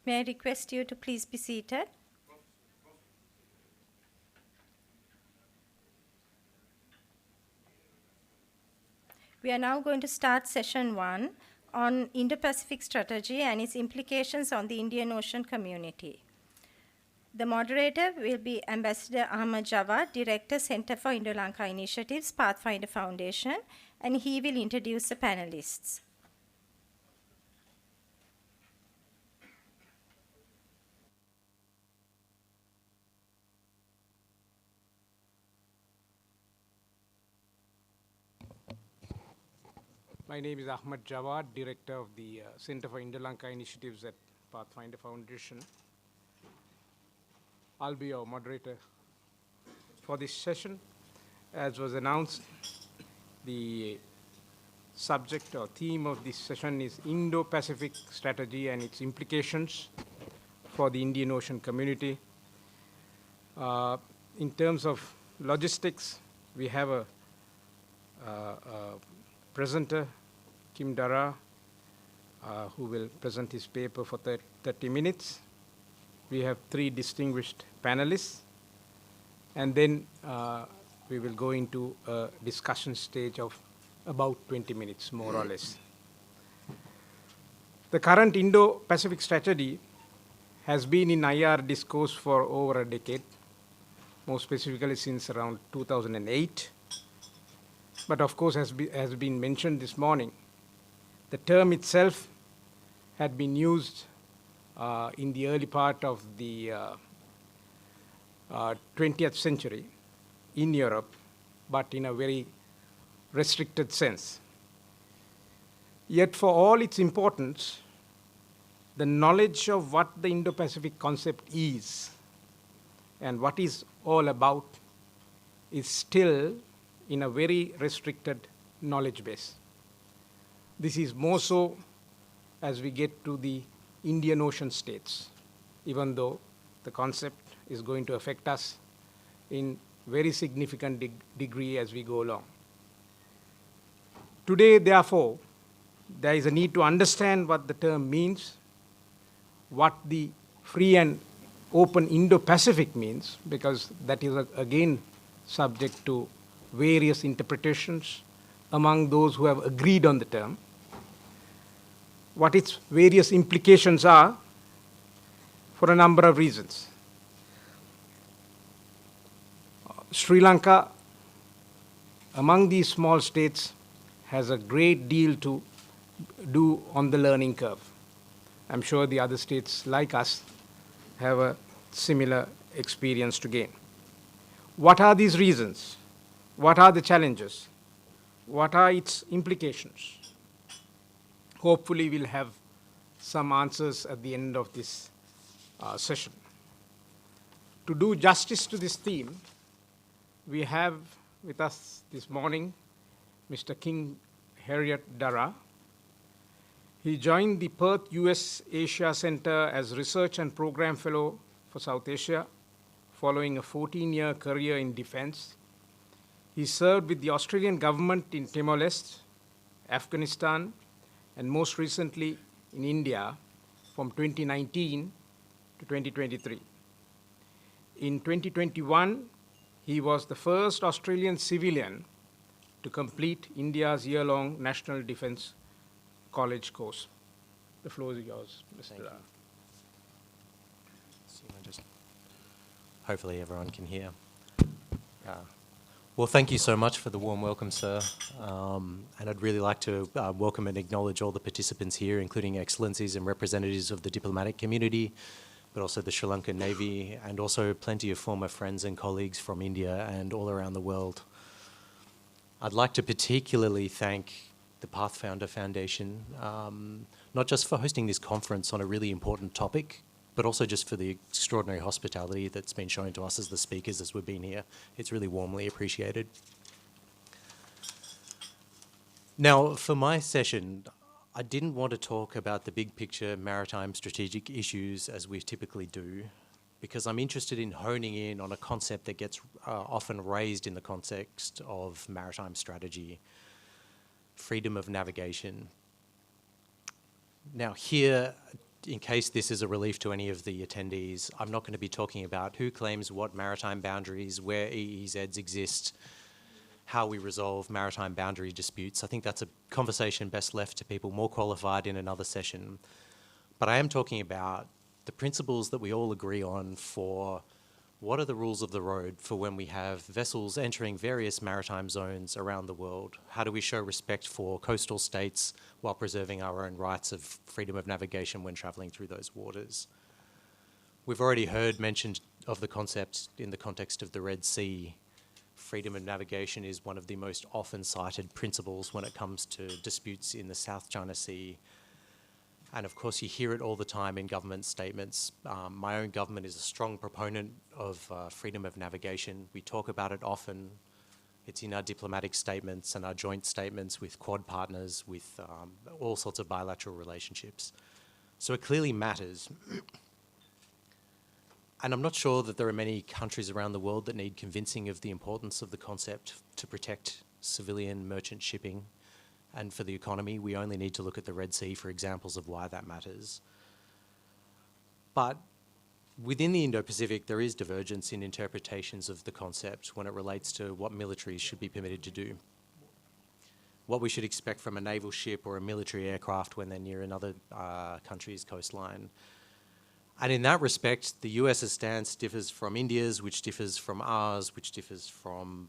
May I request you to please be seated? We are now going to start session 1 on Indo-Pacific strategy and its implications on the Indian Ocean community. The moderator will be Ambassador Ahmed Jawad, Director, Center for Indo-Lanka Initiatives, Pathfinder Foundation, and he will introduce the panelists. My name is Ahmed Jawad, Director of the Center for Indo-Lanka Initiatives at Pathfinder Foundation. I'll be your moderator for this session. As was announced, the subject or theme of this session is Indo-Pacific strategy and its implications for the Indian Ocean community. In terms of logistics, we have a presenter, Heriot-Darragh, who will present his paper for 30 minutes. We have 3 distinguished panelists, and then we will go into a discussion stage of about 20 minutes, more or less. The current Indo-Pacific strategy has been in IR discourse for over a decade, more specifically since around 2008. But of course, as has been mentioned this morning, the term itself had been used in the early part of the 20th century in Europe, but in a very restricted sense. Yet for all its importance, the knowledge of what the Indo-Pacific concept is and what is all about is still in a very restricted knowledge base. This is more so as we get to the Indian Ocean states, even though the concept is going to affect us in very significant degree as we go along. Today, therefore, there is a need to understand what the term means, what the free and open Indo-Pacific means, because that is again subject to various interpretations among those who have agreed on the term, what its various implications are for a number of reasons. Sri Lanka, among these small states, has a great deal to do on the learning curve. I'm sure the other states like us have a similar experience to gain. What are these reasons? What are the challenges? What are its implications? Hopefully, we'll have some answers at the end of this session. To do justice to this theme, we have with us this morning Mr. King Heriot-Darragh. He joined the Perth USAsia Center as Research and Program Fellow for South Asia, following a 14-year career in defense. He served with the Australian government in Timor-Leste, Afghanistan, and most recently in India from 2019 to 2023. In 2021, he was the first Australian civilian to complete India's year-long National Defence College course. The floor is yours, Mr. Hopefully everyone can hear. Well, thank you so much for the warm welcome, sir. And I'd really like to welcome and acknowledge all the participants here, including excellencies and representatives of the diplomatic community, but also the Sri Lankan Navy, and also plenty of former friends and colleagues from India and all around the world. I'd like to particularly thank the Pathfinder Foundation, not just for hosting this conference on a really important topic, but also just for the extraordinary hospitality that's been shown to us as the speakers as we've been here. It's really warmly appreciated. Now, for my session, I didn't want to talk about the big picture maritime strategic issues as we typically do, because I'm interested in honing in on a concept that gets often raised in the context of maritime strategy: freedom of navigation. Now here, in case this is a relief to any of the attendees, I'm not going to be talking about who claims what maritime boundaries, where EEZs exist, how we resolve maritime boundary disputes. I think that's a conversation best left to people more qualified in another session. But I am talking about the principles that we all agree on for what are the rules of the road for when we have vessels entering various maritime zones around the world? How do we show respect for coastal states while preserving our own rights of freedom of navigation when travelling through those waters? We've already heard mention of the concept in the context of the Red Sea. Freedom of navigation is one of the most often cited principles when it comes to disputes in the South China Sea. And of course, you hear it all the time in government statements. My own government is a strong proponent of freedom of navigation. We talk about it often. It's in our diplomatic statements and our joint statements with Quad partners, with all sorts of bilateral relationships. So it clearly matters. And I'm not sure that there are many countries around the world that need convincing of the importance of the concept to protect civilian merchant shipping. And for the economy, we only need to look at the Red Sea for examples of why that matters. But within the Indo-Pacific, there is divergence in interpretations of the concept when it relates to what militaries should be permitted to do. What we should expect from a naval ship or a military aircraft when they're near another country's coastline. And in that respect, the US's stance differs from India's, which differs from ours, which differs from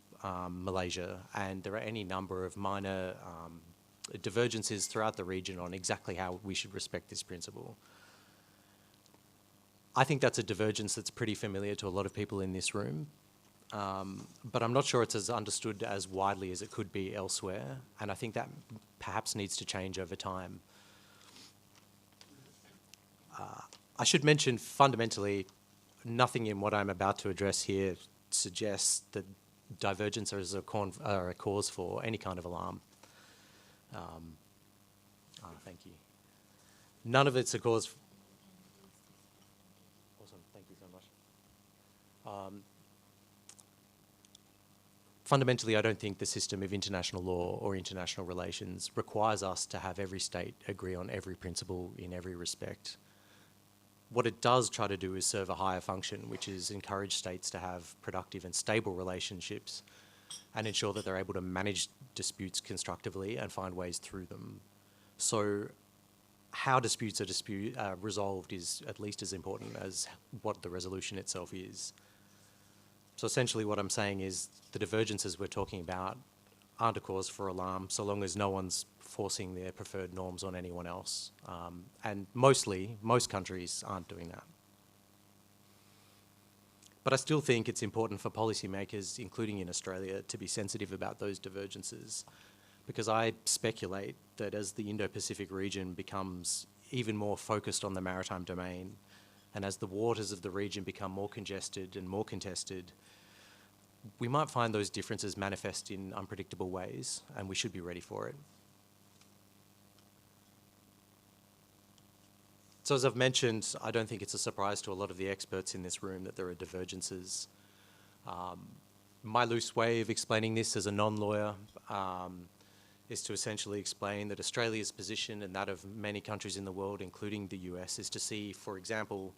Malaysia. And there are any number of minor divergences throughout the region on exactly how we should respect this principle. I think that's a divergence that's pretty familiar to a lot of people in this room, but I'm not sure it's as understood as widely as it could be elsewhere, and I think that perhaps needs to change over time. I should mention fundamentally, nothing in what I'm about to address here suggests that divergences are a cause for any kind of alarm. Thank you. None of it's a cause. Awesome, thank you so much. Fundamentally, I don't think the system of international law or international relations requires us to have every state agree on every principle in every respect. What it does try to do is serve a higher function, which is encourage states to have productive and stable relationships and ensure that they're able to manage disputes constructively and find ways through them. So how disputes are resolved is at least as important as what the resolution itself is. So essentially what I'm saying is the divergences we're talking about aren't a cause for alarm so long as no one's forcing their preferred norms on anyone else. And most countries aren't doing that. But I still think it's important for policymakers, including in Australia, to be sensitive about those divergences, because I speculate that as the Indo-Pacific region becomes even more focused on the maritime domain, and as the waters of the region become more congested and more contested, we might find those differences manifest in unpredictable ways, and we should be ready for it. So as I've mentioned, I don't think it's a surprise to a lot of the experts in this room that there are divergences. My loose way of explaining this as a non-lawyer is to essentially explain that Australia's position and that of many countries in the world, including the US, is to see, for example,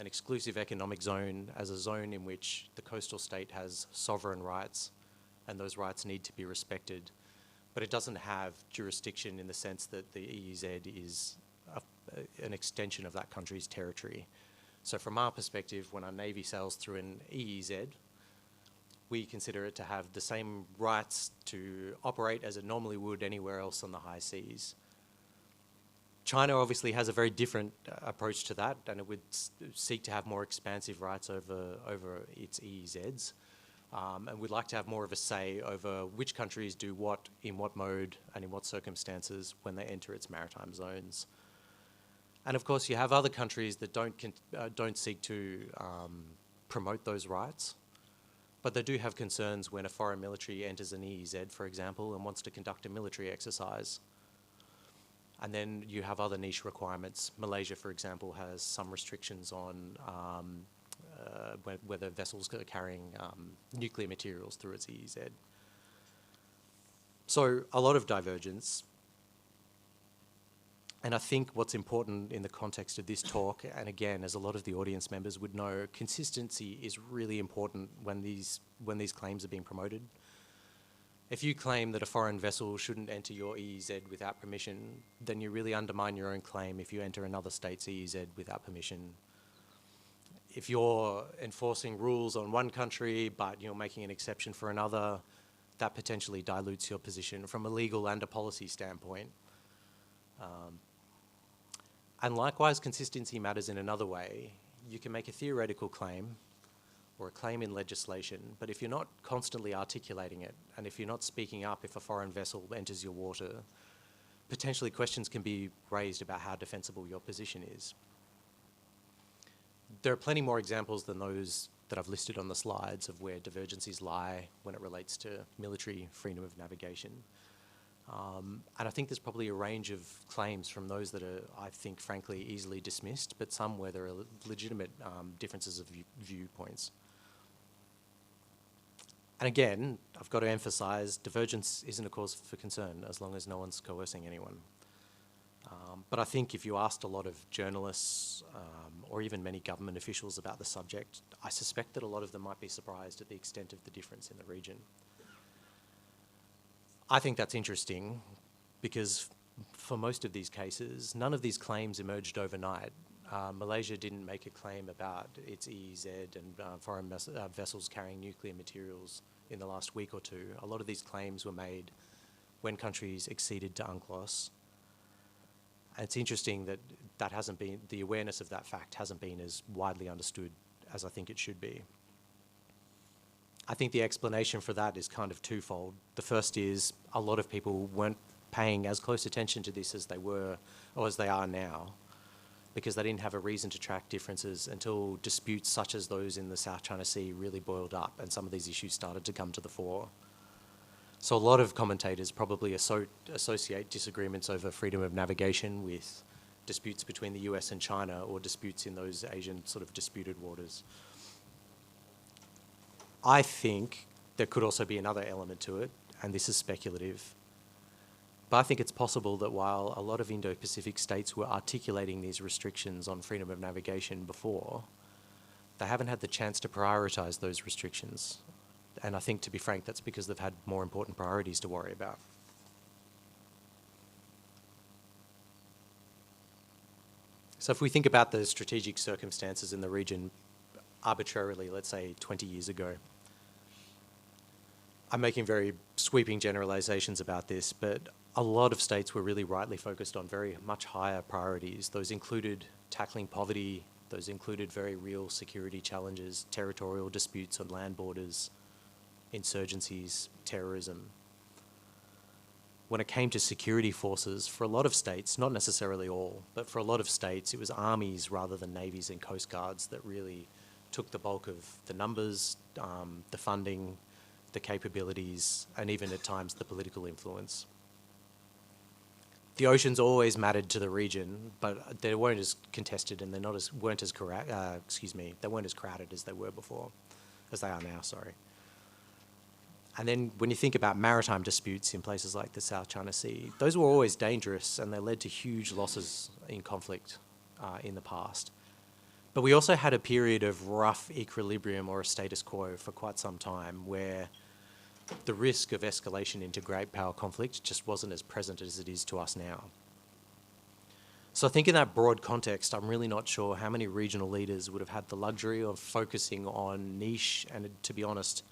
an exclusive economic zone as a zone in which the coastal state has sovereign rights and those rights need to be respected. But it doesn't have jurisdiction in the sense that the EEZ is an extension of that country's territory. So from our perspective, when our Navy sails through an EEZ, we consider it to have the same rights to operate as it normally would anywhere else on the high seas. China obviously has a very different approach to that, and it would seek to have more expansive rights over its EEZs. And we'd like to have more of a say over which countries do what, in what mode, and in what circumstances when they enter its maritime zones. And of course, you have other countries that don't seek to promote those rights, but they do have concerns when a foreign military enters an EEZ, for example, and wants to conduct a military exercise. And then you have other niche requirements. Malaysia, for example, has some restrictions on whether vessels are carrying nuclear materials through its EEZ. So a lot of divergence. And I think what's important in the context of this talk, and again, as a lot of the audience members would know, consistency is really important when these claims are being promoted. If you claim that a foreign vessel shouldn't enter your EEZ without permission, then you really undermine your own claim if you enter another state's EEZ without permission. If you're enforcing rules on one country, but you're making an exception for another, that potentially dilutes your position from a legal and a policy standpoint. And likewise, consistency matters in another way. You can make a theoretical claim or a claim in legislation, but if you're not constantly articulating it, and if you're not speaking up if a foreign vessel enters your water, potentially questions can be raised about how defensible your position is. There are plenty more examples than those that I've listed on the slides of where divergencies lie when it relates to military freedom of navigation. And I think there's probably a range of claims from those that are, I think, frankly, easily dismissed, but some where there are legitimate differences of viewpoints. And again, I've got to emphasise, divergence isn't a cause for concern as long as no one's coercing anyone. But I think if you asked a lot of journalists or even many government officials about the subject, I suspect that a lot of them might be surprised at the extent of the difference in the region. I think that's interesting because for most of these cases, none of these claims emerged overnight. Malaysia didn't make a claim about its EEZ and foreign vessels carrying nuclear materials in the last week or two. A lot of these claims were made when countries acceded to UNCLOS. And it's interesting that that hasn't been, the awareness of that fact hasn't been as widely understood as I think it should be. I think the explanation for that is kind of twofold. The first is a lot of people weren't paying as close attention to this as they were, or as they are now, because they didn't have a reason to track differences until disputes such as those in the South China Sea really boiled up and some of these issues started to come to the fore. So a lot of commentators probably associate disagreements over freedom of navigation with disputes between the US and China or disputes in those Asian sort of disputed waters. I think there could also be another element to it, and this is speculative, but I think it's possible that while a lot of Indo-Pacific states were articulating these restrictions on freedom of navigation before, they haven't had the chance to prioritise those restrictions. And I think, to be frank, that's because they've had more important priorities to worry about. So if we think about the strategic circumstances in the region arbitrarily, let's say 20 years ago, I'm making very sweeping generalizations about this, but a lot of states were really rightly focused on very much higher priorities. Those included tackling poverty, those included very real security challenges, territorial disputes on land borders, insurgencies, terrorism. When it came to security forces, for a lot of states, not necessarily all, but for a lot of states, it was armies rather than navies and coast guards that really took the bulk of the numbers, the funding, the capabilities, and even at times the political influence. The oceans always mattered to the region, but they weren't as contested and they weren't as crowded as they were before, as they are now, sorry. And then when you think about maritime disputes in places like the South China Sea, those were always dangerous and they led to huge losses in conflict in the past. But we also had a period of rough equilibrium or a status quo for quite some time where the risk of escalation into great power conflict just wasn't as present as it is to us now. So I think in that broad context, I'm really not sure how many regional leaders would have had the luxury of focusing on niche and, to be honest,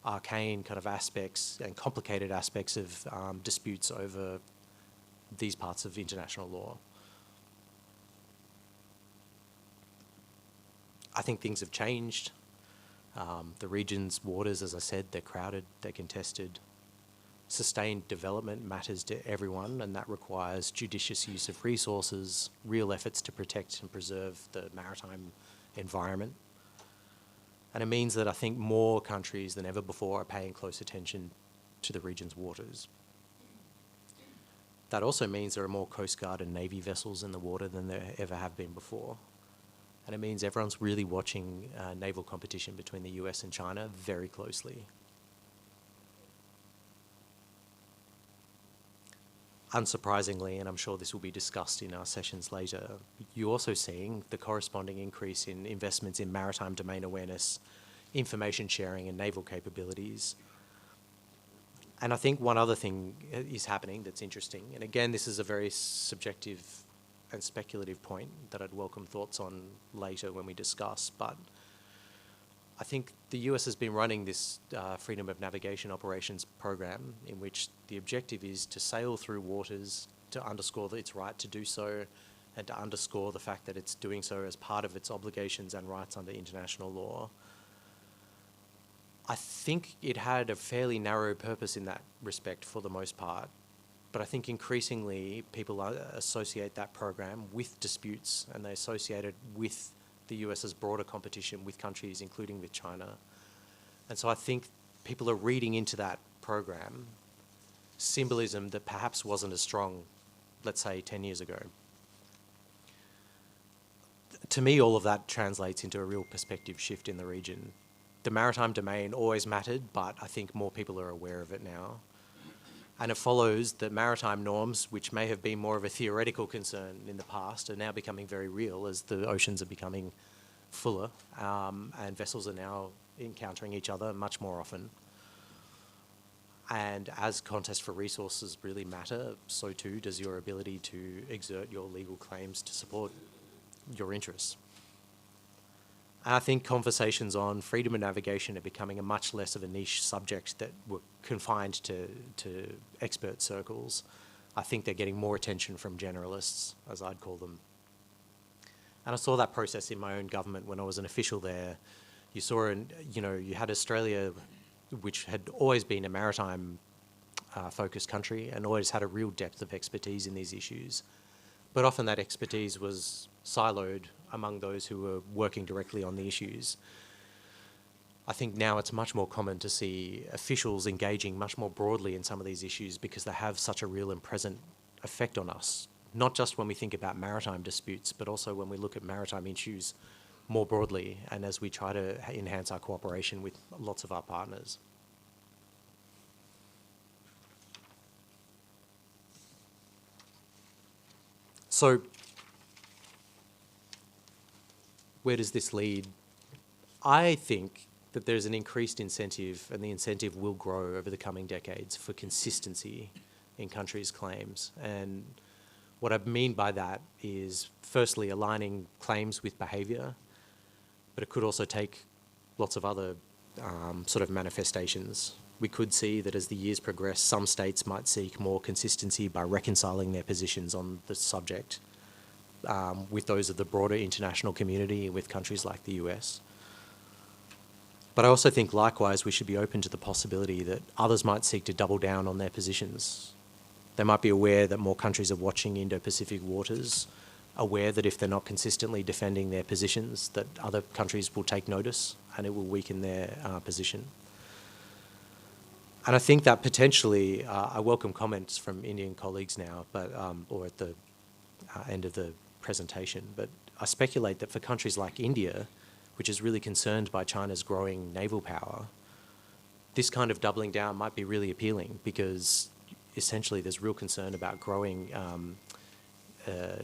arcane kind of aspects and complicated aspects of disputes over these parts of international law. I think things have changed. The region's waters, as I said, they're crowded, they're contested. Sustained development matters to everyone, and that requires judicious use of resources, real efforts to protect and preserve the maritime environment. And it means that I think more countries than ever before are paying close attention to the region's waters. That also means there are more Coast Guard and Navy vessels in the water than there ever have been before. And it means everyone's really watching naval competition between the US and China very closely. unsurprisingly, and I'm sure this will be discussed in our sessions later, you're also seeing the corresponding increase in investments in maritime domain awareness, information sharing and naval capabilities. And I think one other thing is happening that's interesting, and again, this is a very subjective and speculative point that I'd welcome thoughts on later when we discuss, but I think the US has been running this Freedom of Navigation Operations program in which the objective is to sail through waters to underscore its right to do so and to underscore the fact that it's doing so as part of its obligations and rights under international law. I think it had a fairly narrow purpose in that respect for the most part, but I think increasingly people associate that program with disputes and they associate it with the US's broader competition with countries, including with China. And so I think people are reading into that program symbolism that perhaps wasn't as strong, let's say, 10 years ago. To me, all of that translates into a real perspective shift in the region. The maritime domain always mattered, but I think more people are aware of it now. And it follows that maritime norms, which may have been more of a theoretical concern in the past, are now becoming very real as the oceans are becoming fuller and vessels are now encountering each other much more often. And as contests for resources really matter, so too does your ability to exert your legal claims to support your interests. And I think conversations on freedom of navigation are becoming a much less of a niche subject that were confined to expert circles. I think they're getting more attention from generalists, as I'd call them. And I saw that process in my own government when I was an official there. You saw, you had Australia, which had always been a maritime focused country and always had a real depth of expertise in these issues. But often that expertise was siloed among those who were working directly on the issues. I think now it's much more common to see officials engaging much more broadly in some of these issues because they have such a real and present effect on us, not just when we think about maritime disputes, but also when we look at maritime issues more broadly and as we try to enhance our cooperation with lots of our partners. So, where does this lead? I think that there's an increased incentive, and the incentive will grow over the coming decades, for consistency in countries' claims. And what I mean by that is, firstly, aligning claims with behaviour, but it could also take lots of other sort of manifestations. We could see that as the years progress, some states might seek more consistency by reconciling their positions on the subject with those of the broader international community, with countries like the US. But I also think, likewise, we should be open to the possibility that others might seek to double down on their positions. They might be aware that more countries are watching Indo-Pacific waters, aware that if they're not consistently defending their positions, that other countries will take notice and it will weaken their position. And I think that potentially, I welcome comments from Indian colleagues now, but or at the end of the presentation, but I speculate that for countries like India, which is really concerned by China's growing naval power, this kind of doubling down might be really appealing because essentially there's real concern about growing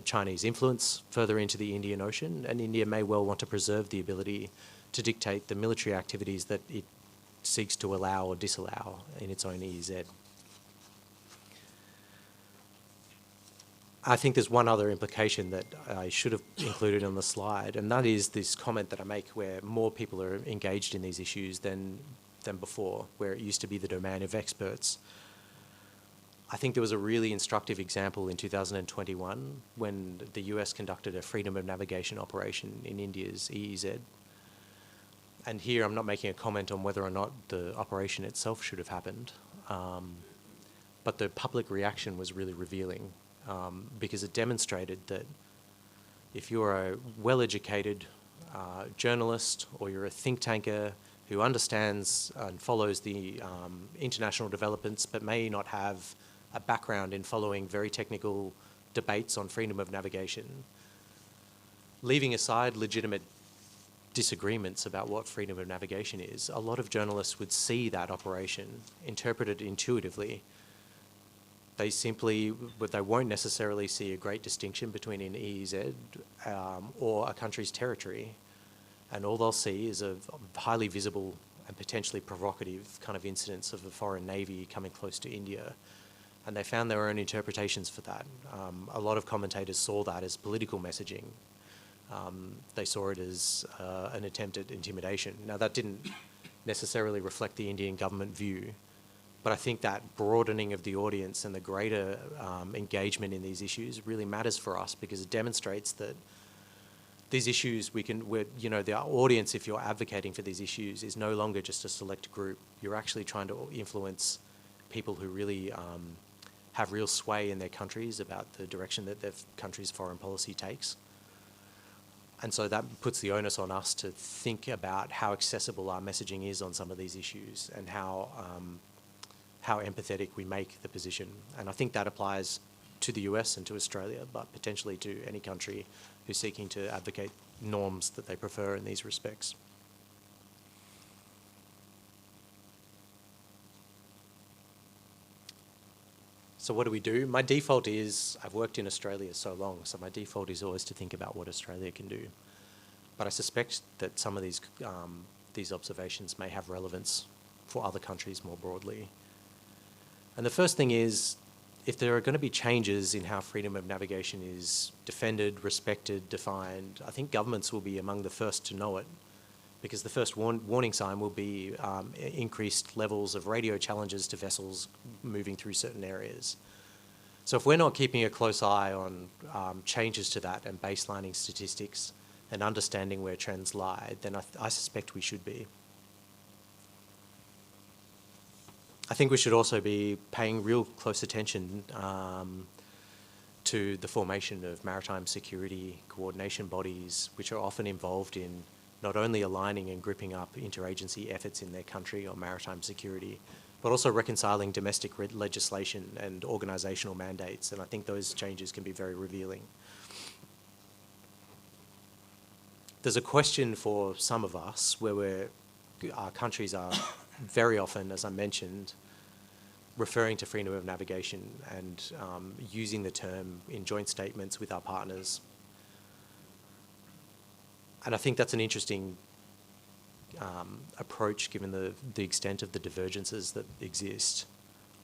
Chinese influence further into the Indian Ocean, and India may well want to preserve the ability to dictate the military activities that it seeks to allow or disallow in its own EEZ. I think there's one other implication that I should have included on the slide, and that is this comment that I make where more people are engaged in these issues than before, where it used to be the domain of experts. I think there was a really instructive example in 2021 when the US conducted a freedom of navigation operation in India's EEZ. And here I'm not making a comment on whether or not the operation itself should have happened, but the public reaction was really revealing. Because it demonstrated that if you're a well-educated journalist or you're a think tanker who understands and follows the international developments but may not have a background in following very technical debates on freedom of navigation, leaving aside legitimate disagreements about what freedom of navigation is, a lot of journalists would see that operation, interpret it intuitively, but they won't necessarily see a great distinction between an EEZ or a country's territory. And all they'll see is a highly visible and potentially provocative kind of incidents of a foreign navy coming close to India. And they found their own interpretations for that. A lot of commentators saw that as political messaging. They saw it as an attempt at intimidation. Now, that didn't necessarily reflect the Indian government view, but I think that broadening of the audience and the greater engagement in these issues really matters for us, because it demonstrates that these issues the audience, if you're advocating for these issues, is no longer just a select group. You're actually trying to influence people who really have real sway in their countries about the direction that their country's foreign policy takes. And so that puts the onus on us to think about how accessible our messaging is on some of these issues, and how empathetic we make the position. And I think that applies to the US and to Australia, but potentially to any country who's seeking to advocate norms that they prefer in these respects. So what do we do? My default is, I've worked in Australia so long, so my default is always to think about what Australia can do. But I suspect that some of these observations may have relevance for other countries more broadly. And the first thing is, if there are going to be changes in how freedom of navigation is defended, respected, defined, I think governments will be among the first to know it, because the first warning sign will be increased levels of radio challenges to vessels moving through certain areas. So if we're not keeping a close eye on changes to that and baselining statistics and understanding where trends lie, then I suspect we should be. I think we should also be paying real close attention to the formation of maritime security coordination bodies, which are often involved in not only aligning and gripping up interagency efforts in their country on maritime security, but also reconciling domestic legislation and organisational mandates. And I think those changes can be very revealing. There's a question for some of us where our countries are very often, as I mentioned, referring to freedom of navigation and using the term in joint statements with our partners. And I think that's an interesting approach given the extent of the divergences that exist.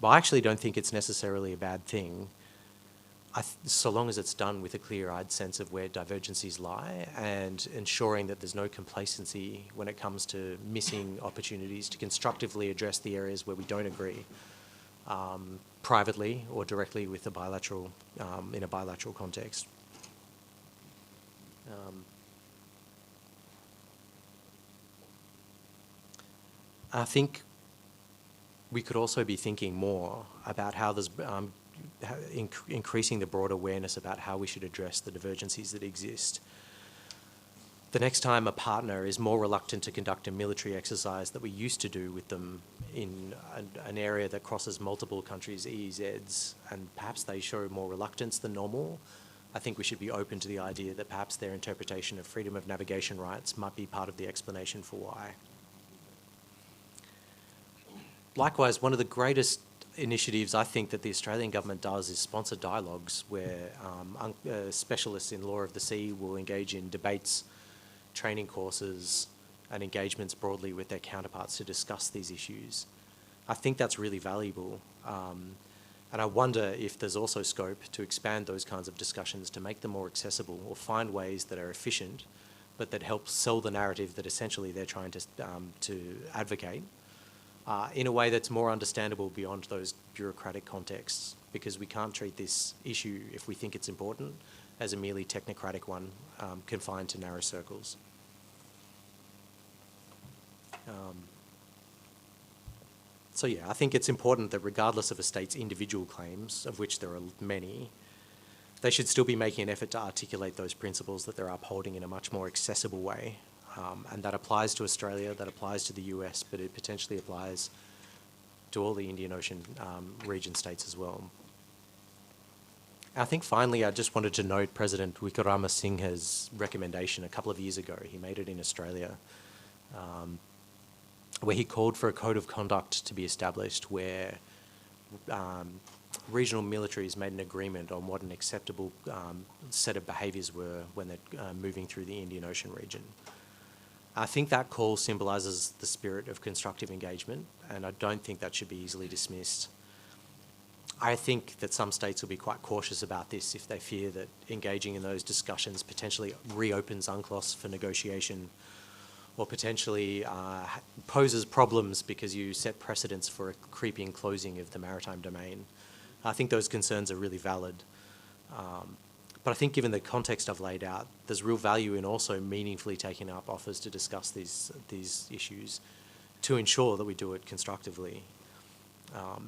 But I actually don't think it's necessarily a bad thing, so long as it's done with a clear-eyed sense of where divergencies lie and ensuring that there's no complacency when it comes to missing opportunities to constructively address the areas where we don't agree, privately or directly with in a bilateral context. I think we could also be thinking more about how there's increasing the broad awareness about how we should address the divergencies that exist. The next time a partner is more reluctant to conduct a military exercise that we used to do with them in an area that crosses multiple countries' EEZs, and perhaps they show more reluctance than normal, I think we should be open to the idea that perhaps their interpretation of freedom of navigation rights might be part of the explanation for why. Likewise, one of the greatest initiatives I think that the Australian government does is sponsor dialogues where specialists in law of the sea will engage in debates, training courses, and engagements broadly with their counterparts to discuss these issues. I think that's really valuable. And I wonder if there's also scope to expand those kinds of discussions to make them more accessible, or find ways that are efficient, but that help sell the narrative that essentially they're trying to advocate, in a way that's more understandable beyond those bureaucratic contexts, because we can't treat this issue, if we think it's important, as a merely technocratic one confined to narrow circles. So yeah, I think it's important that regardless of a state's individual claims, of which there are many, they should still be making an effort to articulate those principles that they're upholding in a much more accessible way. And that applies to Australia, that applies to the US, but it potentially applies to all the Indian Ocean region states as well. I think finally I just wanted to note President Wickramasinghe's recommendation a couple of years ago. He made it in Australia, where he called for a code of conduct to be established where regional militaries made an agreement on what an acceptable set of behaviours were when they're moving through the Indian Ocean region. I think that call symbolises the spirit of constructive engagement, and I don't think that should be easily dismissed. I think that some states will be quite cautious about this if they fear that engaging in those discussions potentially reopens UNCLOS for negotiation, or potentially poses problems because you set precedents for a creeping closing of the maritime domain. I think those concerns are really valid. But I think given the context I've laid out, there's real value in also meaningfully taking up offers to discuss these issues to ensure that we do it constructively.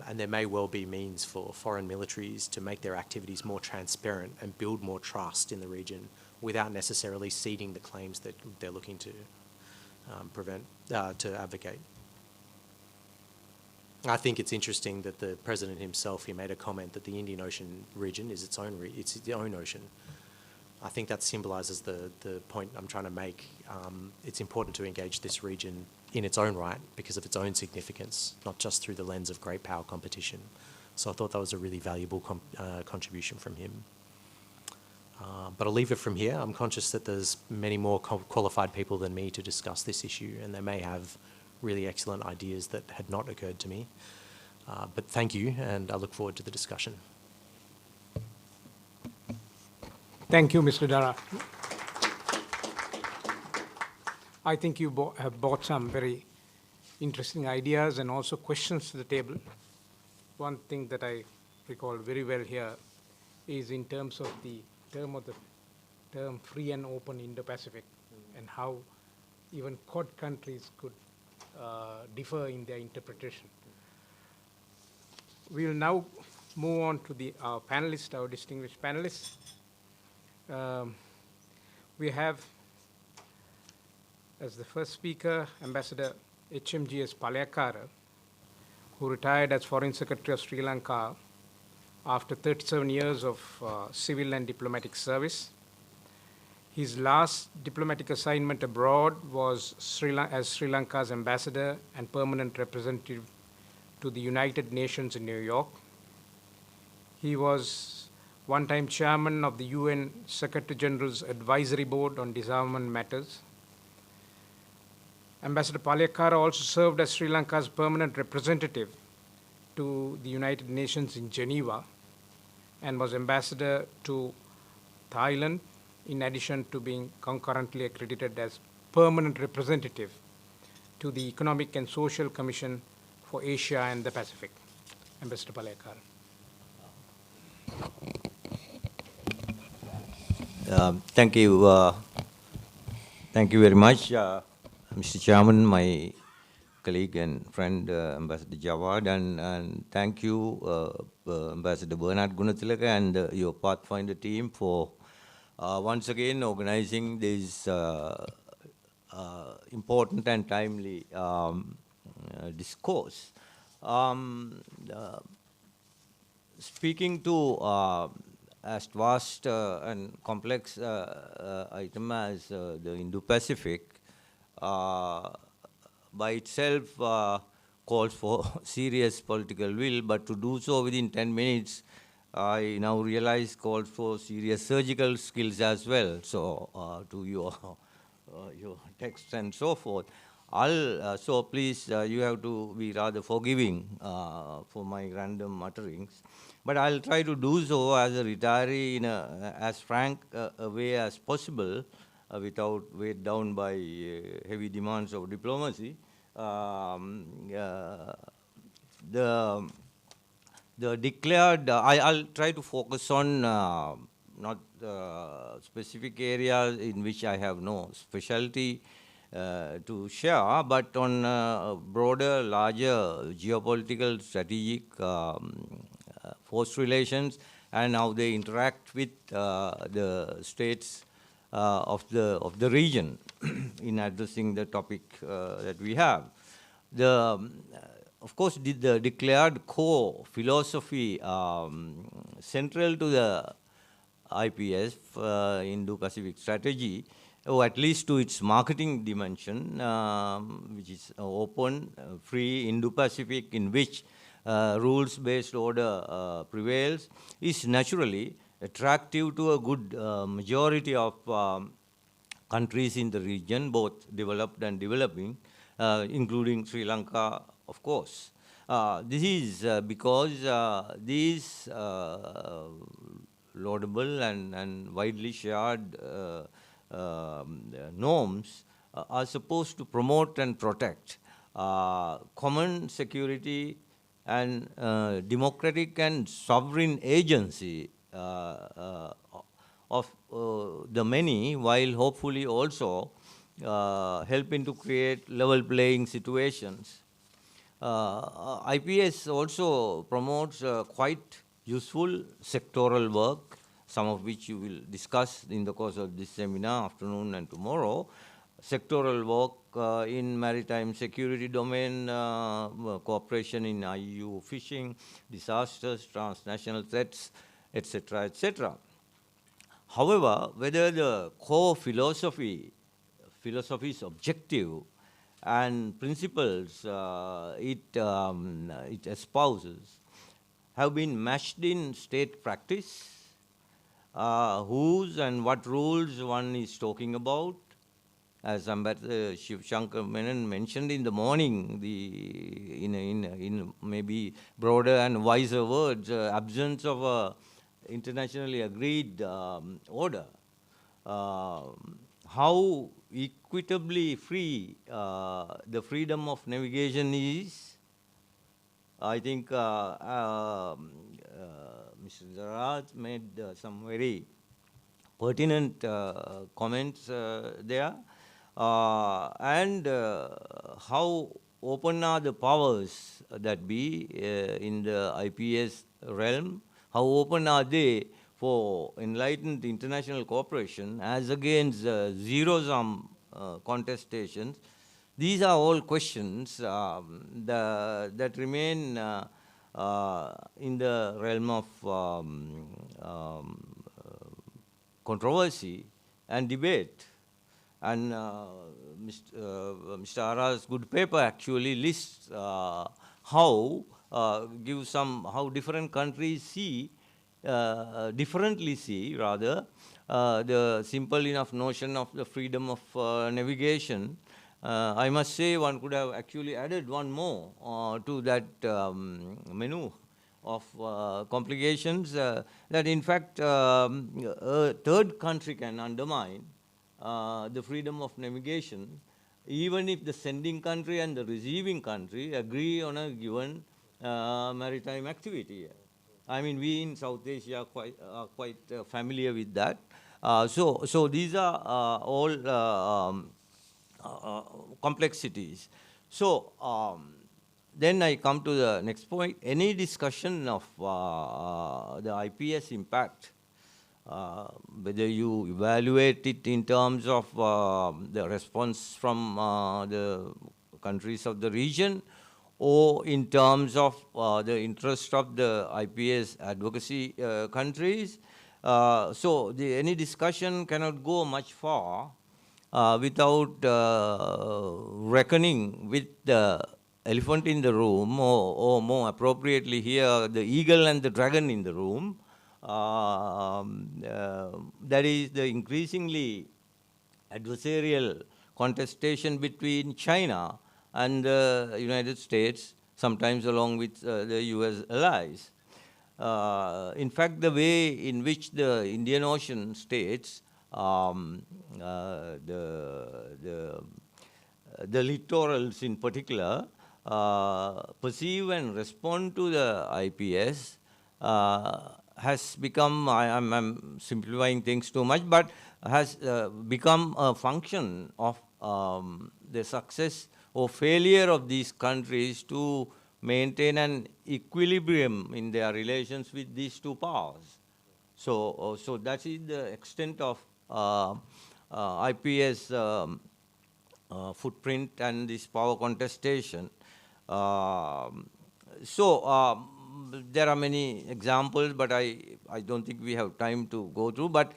And there may well be means for foreign militaries to make their activities more transparent and build more trust in the region without necessarily ceding the claims that they're looking to to advocate. I think it's interesting that the President himself, he made a comment that the Indian Ocean region is its own ocean. I think that symbolises the point I'm trying to make. It's important to engage this region in its own right because of its own significance, not just through the lens of great power competition. So I thought that was a really valuable contribution from him. But I'll leave it from here. I'm conscious that there's many more qualified people than me to discuss this issue, and they may have really excellent ideas that had not occurred to me. But thank you, and I look forward to the discussion. Thank you, Mr. Darragh. I think you have brought some very interesting ideas and also questions to the table. One thing that I recall very well here is in terms of the term free and open Indo-Pacific and how even Quad countries could differ in their interpretation. We will now move on to our panelists, our distinguished panelists. We have, as the first speaker, Ambassador H.M.G.S. Palihakkara, who retired as Foreign Secretary of Sri Lanka after 37 years of civil and diplomatic service. His last diplomatic assignment abroad was as Sri Lanka's ambassador and permanent representative to the United Nations in New York. He was one-time chairman of the UN Secretary General's Advisory Board on Disarmament Matters. Ambassador Palihakkara also served as Sri Lanka's permanent representative to the United Nations in Geneva and was ambassador to Thailand, in addition to being concurrently accredited as permanent representative to the Economic and Social Commission for Asia and the Pacific. Ambassador Palihakkara. Thank you. Thank you very much, Mr. Chairman, my colleague and friend, Ambassador Jawad, and thank you, Ambassador Bernard Gunathilaka and your Pathfinder team for once again organizing this important and timely discourse. Speaking to as vast and complex item as the Indo-Pacific, by itself calls for serious political will, but to do so within 10 minutes, I now realize calls for serious surgical skills as well. So to your text and so forth. So please, you have to be rather forgiving for my random utterings. But I'll try to do so as a retiree in as frank a way as possible, without weighed down by heavy demands of diplomacy. The declared, I'll try to focus on not specific areas in which I have no specialty to share, but on broader, larger geopolitical, strategic force relations and how they interact with the states of the region in addressing the topic that we have. Of course, the declared core philosophy central to the IPS, Indo-Pacific strategy, or at least to its marketing dimension, which is open, free Indo-Pacific, in which rules-based order prevails, is naturally attractive to a good majority of countries in the region, both developed and developing, including Sri Lanka, of course. This is because these laudable and widely shared norms are supposed to promote and protect common security and democratic and sovereign agency of the many, while hopefully also helping to create level playing situations. IPS also promotes quite useful sectoral work, some of which you will discuss in the course of this seminar, afternoon and tomorrow. Sectoral work in maritime security domain, cooperation in IU fishing, disasters, transnational threats, etc., etc. However, whether the core philosophy's objective and principles it espouses have been matched in state practice, whose and what rules one is talking about. As Ambassador Shiv Shankar Menon mentioned in the morning, in maybe broader and wiser words, absence of a internationally agreed order. How equitably free the freedom of navigation is, I think Mr. Jawad made some very pertinent comments there. And how open are the powers that be in the IPS realm? How open are they for enlightened international cooperation as against zero-sum contestations? These are all questions that remain in the realm of controversy and debate. And Mr. Ara's good paper actually lists gives some how different countries see, differently see rather, the simple enough notion of the freedom of navigation. I must say one could have actually added one more to that menu of complications that in fact a third country can undermine the freedom of navigation, even if the sending country and the receiving country agree on a given maritime activity. I mean, we in South Asia are quite familiar with that. So these are all complexities. So then I come to the next point. Any discussion of the IPS impact, whether you evaluate it in terms of the response from the countries of the region, or in terms of the interest of the IPS advocacy countries. So any discussion cannot go much far without reckoning with the elephant in the room, or more appropriately here, the eagle and the dragon in the room. That is the increasingly adversarial contestation between China and the United States, sometimes along with the US allies. In fact, the way in which the Indian Ocean states, the littorals in particular, perceive and respond to the IPS has become, I'm simplifying things too much, but has become a function of the success or failure of these countries to maintain an equilibrium in their relations with these two powers. So that is the extent of IPS footprint and this power contestation. There are many examples, but I don't think we have time to go through. But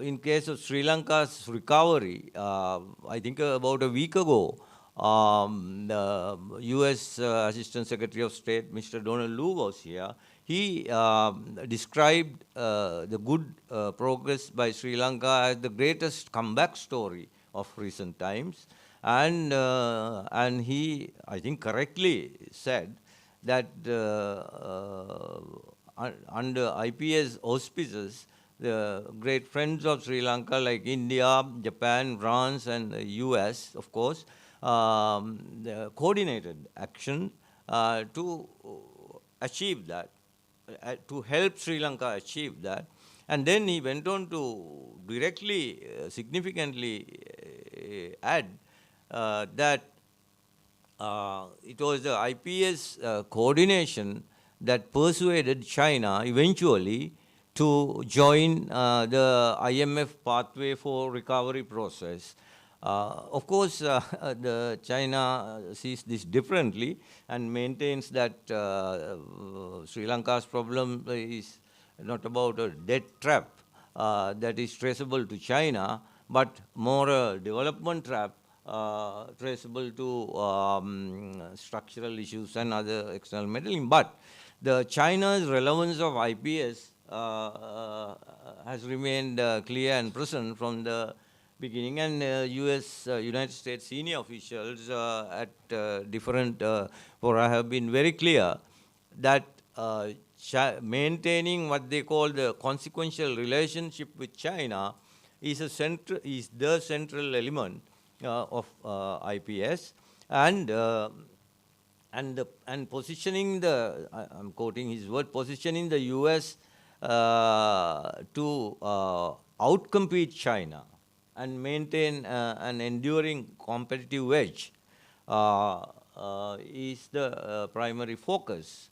in case of Sri Lanka's recovery, I think about a week ago, the US Assistant Secretary of State, Mr. Donald Lu, was here. He described the good progress by Sri Lanka as the greatest comeback story of recent times. And he, I think, correctly said that under IPS auspices, the great friends of Sri Lanka like India, Japan, France, and the US, of course, the coordinated action to achieve that, to help Sri Lanka achieve that. And then he went on to directly, significantly add that it was the IPS coordination that persuaded China eventually to join the IMF pathway for recovery process. Of course, the China sees this differently and maintains that Sri Lanka's problem is not about a debt trap that is traceable to China, but more a development trap traceable to structural issues and other external meddling. But the China's relevance of IPS has remained clear and present from the beginning, and United States senior officials at different fora have been very clear that maintaining what they call the consequential relationship with China is the central element of IPS, and positioning the, I'm quoting his word, positioning the US to outcompete China and maintain an enduring competitive edge is the primary focus.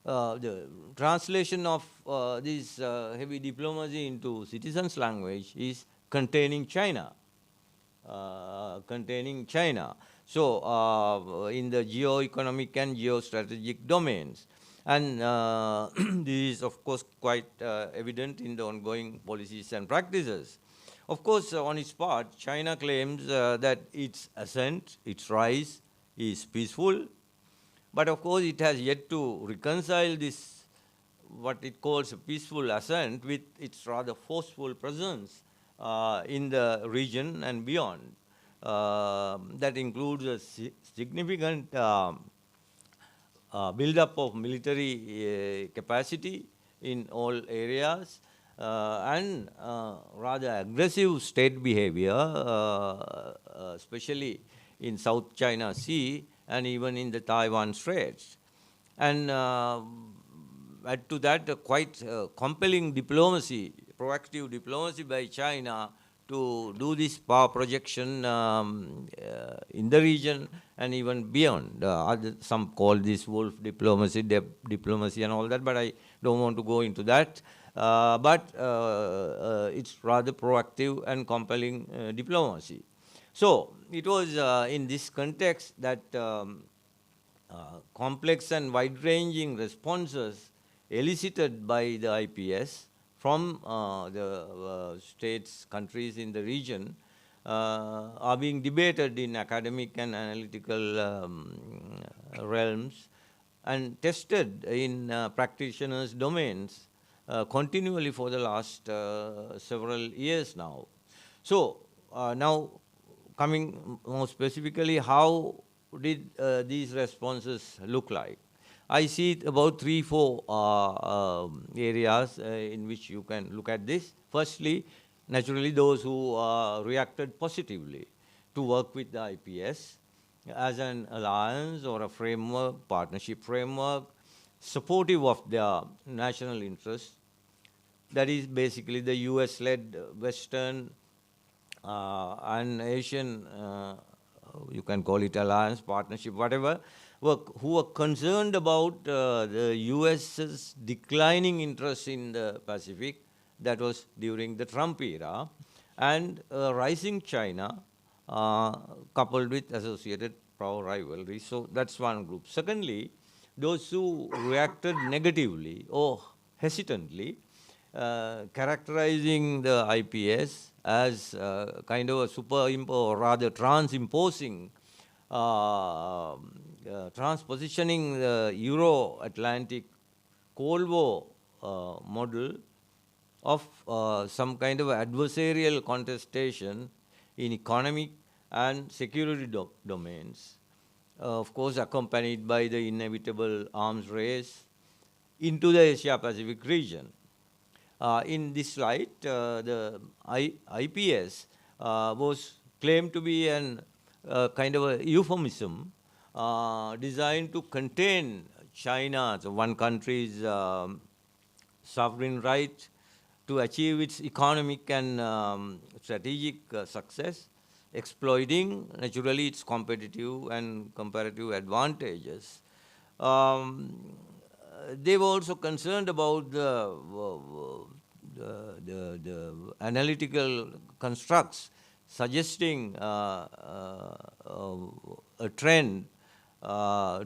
The translation of this heavy diplomacy into citizens' language is containing China. Containing China. So in the geo-economic and geostrategic domains. And this is, of course, quite evident in the ongoing policies and practices. Of course, on its part, China claims that its ascent, its rise, is peaceful. But of course, it has yet to reconcile this, what it calls a peaceful ascent, with its rather forceful presence in the region and beyond. That includes a significant build-up of military capacity in all areas, and rather aggressive state behavior, especially in South China Sea and even in the Taiwan Straits. And add to that a quite compelling diplomacy, proactive diplomacy by China to do this power projection in the region and even beyond. Some call this wolf diplomacy, diplomacy and all that, but I don't want to go into that. But it's rather proactive and compelling diplomacy. So it was in this context that complex and wide-ranging responses elicited by the IPS from the states, countries in the region are being debated in academic and analytical realms and tested in practitioners' domains continually for the last several years now. So now coming more specifically, how did these responses look like? I see it about 3-4 areas in which you can look at this. Firstly, naturally, those who reacted positively to work with the IPS as an alliance or a framework, partnership framework, supportive of their national interests. That is basically the US-led Western and Asian, you can call it alliance, partnership, whatever, who were concerned about the US's declining interest in the Pacific. That was during the Trump era, and rising China coupled with associated power rivalry. So that's one group. Secondly, those who reacted negatively or hesitantly, characterizing the IPS as kind of a or rather transimposing transpositioning the Euro-Atlantic Cold War model of some kind of adversarial contestation in economic and security domains, of course accompanied by the inevitable arms race into the Asia-Pacific region. In this light, the IPS was claimed to be an kind of a euphemism designed to contain China's, one country's sovereign right to achieve its economic and strategic success, exploiting naturally its competitive and comparative advantages. They were also concerned about the analytical constructs suggesting a trend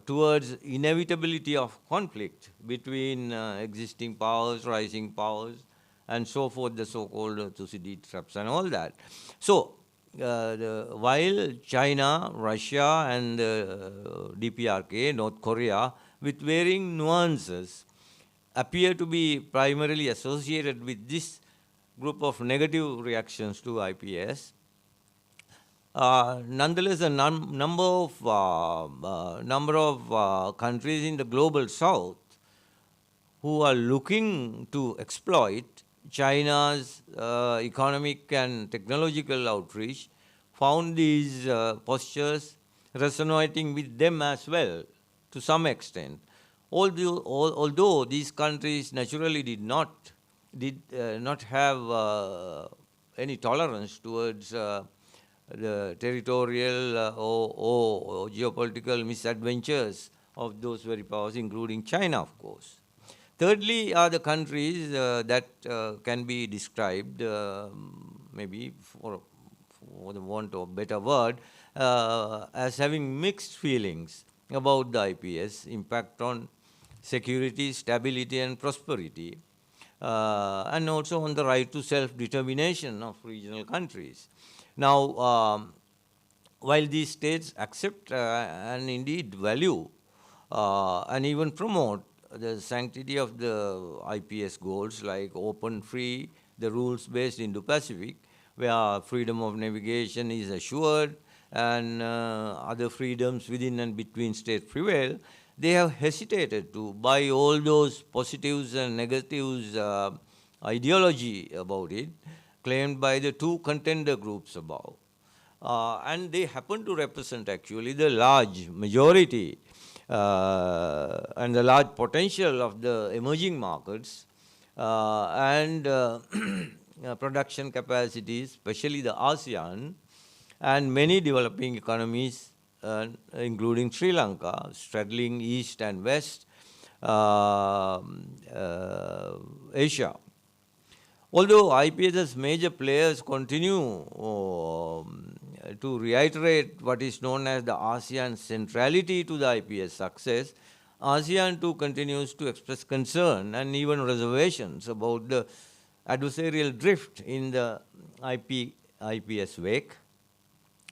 towards inevitability of conflict between existing powers, rising powers, and so forth, the so-called Thucydides traps and all that. So, while China, Russia, and DPRK, North Korea, with varying nuances, appear to be primarily associated with this group of negative reactions to IPS. Nonetheless, a number of countries in the global south who are looking to exploit China's economic and technological outreach found these postures resonating with them as well to some extent. Although these countries naturally did not have any tolerance towards the territorial or geopolitical misadventures of those very powers, including China, of course. Thirdly, are the countries that can be described, maybe for the want of a better word, as having mixed feelings about the IPS impact on security, stability, and prosperity, and also on the right to self-determination of regional countries. Now, while these states accept and indeed value and even promote the sanctity of the IPS goals like open, free, the rules-based Indo-Pacific, where freedom of navigation is assured and other freedoms within and between states prevail, they have hesitated to buy all those positives and negatives ideology about it, claimed by the two contender groups above. And they happen to represent actually the large majority and the large potential of the emerging markets and production capacities, especially the ASEAN, and many developing economies, including Sri Lanka, straddling east and west Asia. Although IPS's major players continue to reiterate what is known as the ASEAN centrality to the IPS success, ASEAN too continues to express concern and even reservations about the adversarial drift in the IPS wake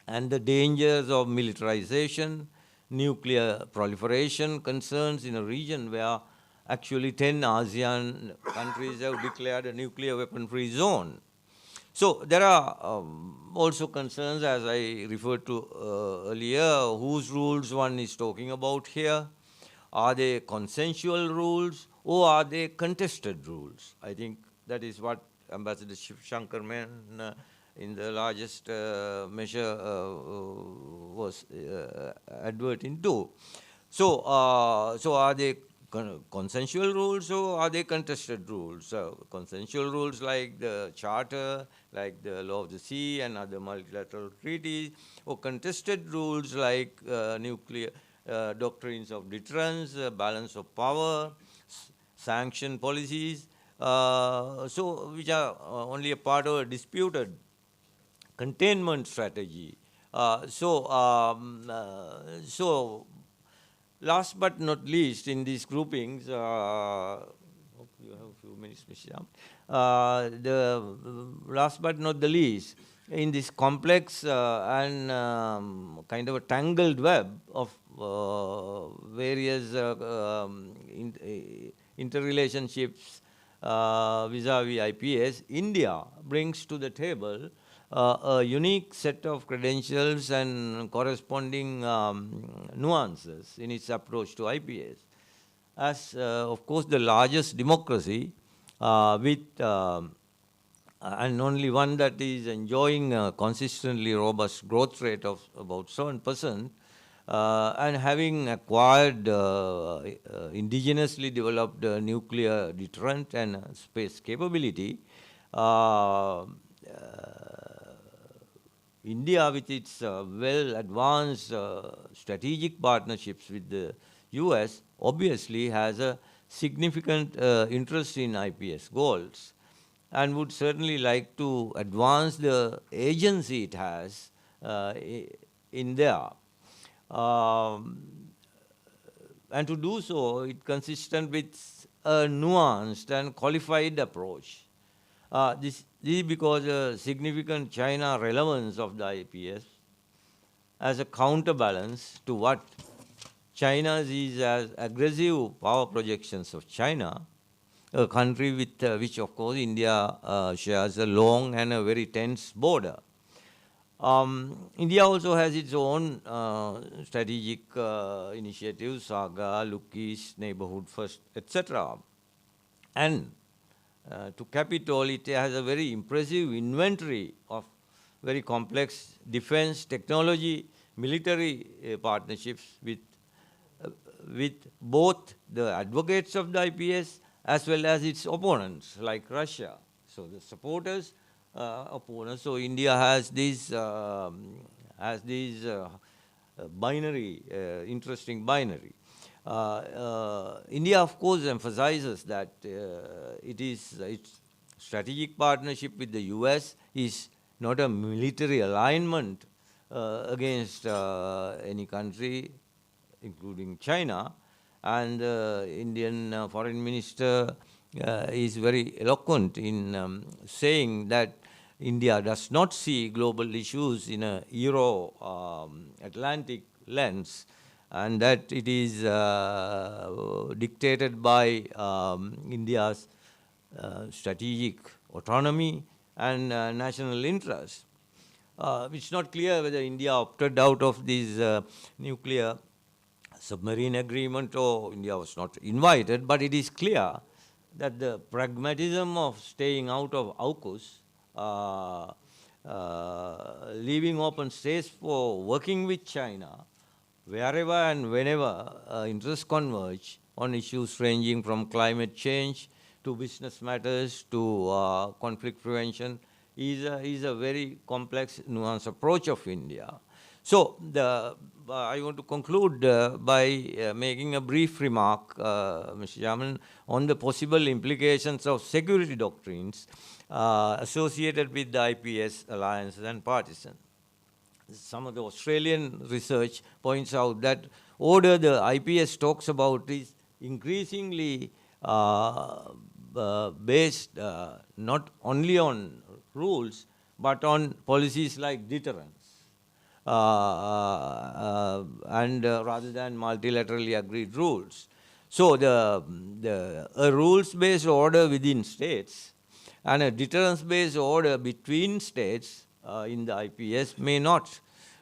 and the dangers of militarization, nuclear proliferation concerns in a region where actually 10 ASEAN countries have declared a nuclear weapon-free zone. So there are also concerns, as I referred to earlier, whose rules one is talking about here. Are they consensual rules or are they contested rules? I think that is what Ambassador Shankar meant in the largest measure was adverting to. So are they consensual rules or are they contested rules? Consensual rules like the Charter, like the Law of the Sea and other multilateral treaties, or contested rules like nuclear doctrines of deterrence, balance of power, sanction policies, which are only a part of a disputed containment strategy. Last but not least, in these groupings, hope you have a few minutes, Mr. the last but not the least, in this complex and kind of a tangled web of various interrelationships vis-a-vis IPS, India brings to the table a unique set of credentials and corresponding nuances in its approach to IPS. As, of course, the largest democracy with and only one that is enjoying a consistently robust growth rate of about 7%, and having acquired indigenously developed nuclear deterrent and space capability, India, with its well-advanced strategic partnerships with the US, obviously has a significant interest in IPS goals and would certainly like to advance the agency it has in there. And to do so, it's consistent with a nuanced and qualified approach. This is because a significant China relevance of the IPS as a counterbalance to what China sees as aggressive power projections of China, a country with which, of course, India shares a long and a very tense border. India also has its own strategic initiatives, Saga, Look East, Neighborhood First, etc. And to cap it all, it has a very impressive inventory of very complex defense, technology, military partnerships with both the advocates of the IPS as well as its opponents, like Russia. So the supporters, opponents. So India has these binary, interesting binary. India, of course, emphasizes that its strategic partnership with the US is not a military alignment against any country, including China. And Indian Foreign Minister is very eloquent in saying that India does not see global issues in a Euro-Atlantic lens, and that it is dictated by India's strategic autonomy and national interest. It's not clear whether India opted out of this nuclear submarine agreement or India was not invited, but it is clear that the pragmatism of staying out of AUKUS, leaving open space for working with China wherever and whenever interests converge on issues ranging from climate change to business matters to conflict prevention is a very complex, nuanced approach of India. So I want to conclude by making a brief remark, Mr. Chairman, on the possible implications of security doctrines associated with the IPS alliances and partisans. Some of the Australian research points out that order the IPS talks about is increasingly based not only on rules, but on policies like deterrence. And rather than multilaterally agreed rules. So a rules-based order within states and a deterrence-based order between states in the IPS may not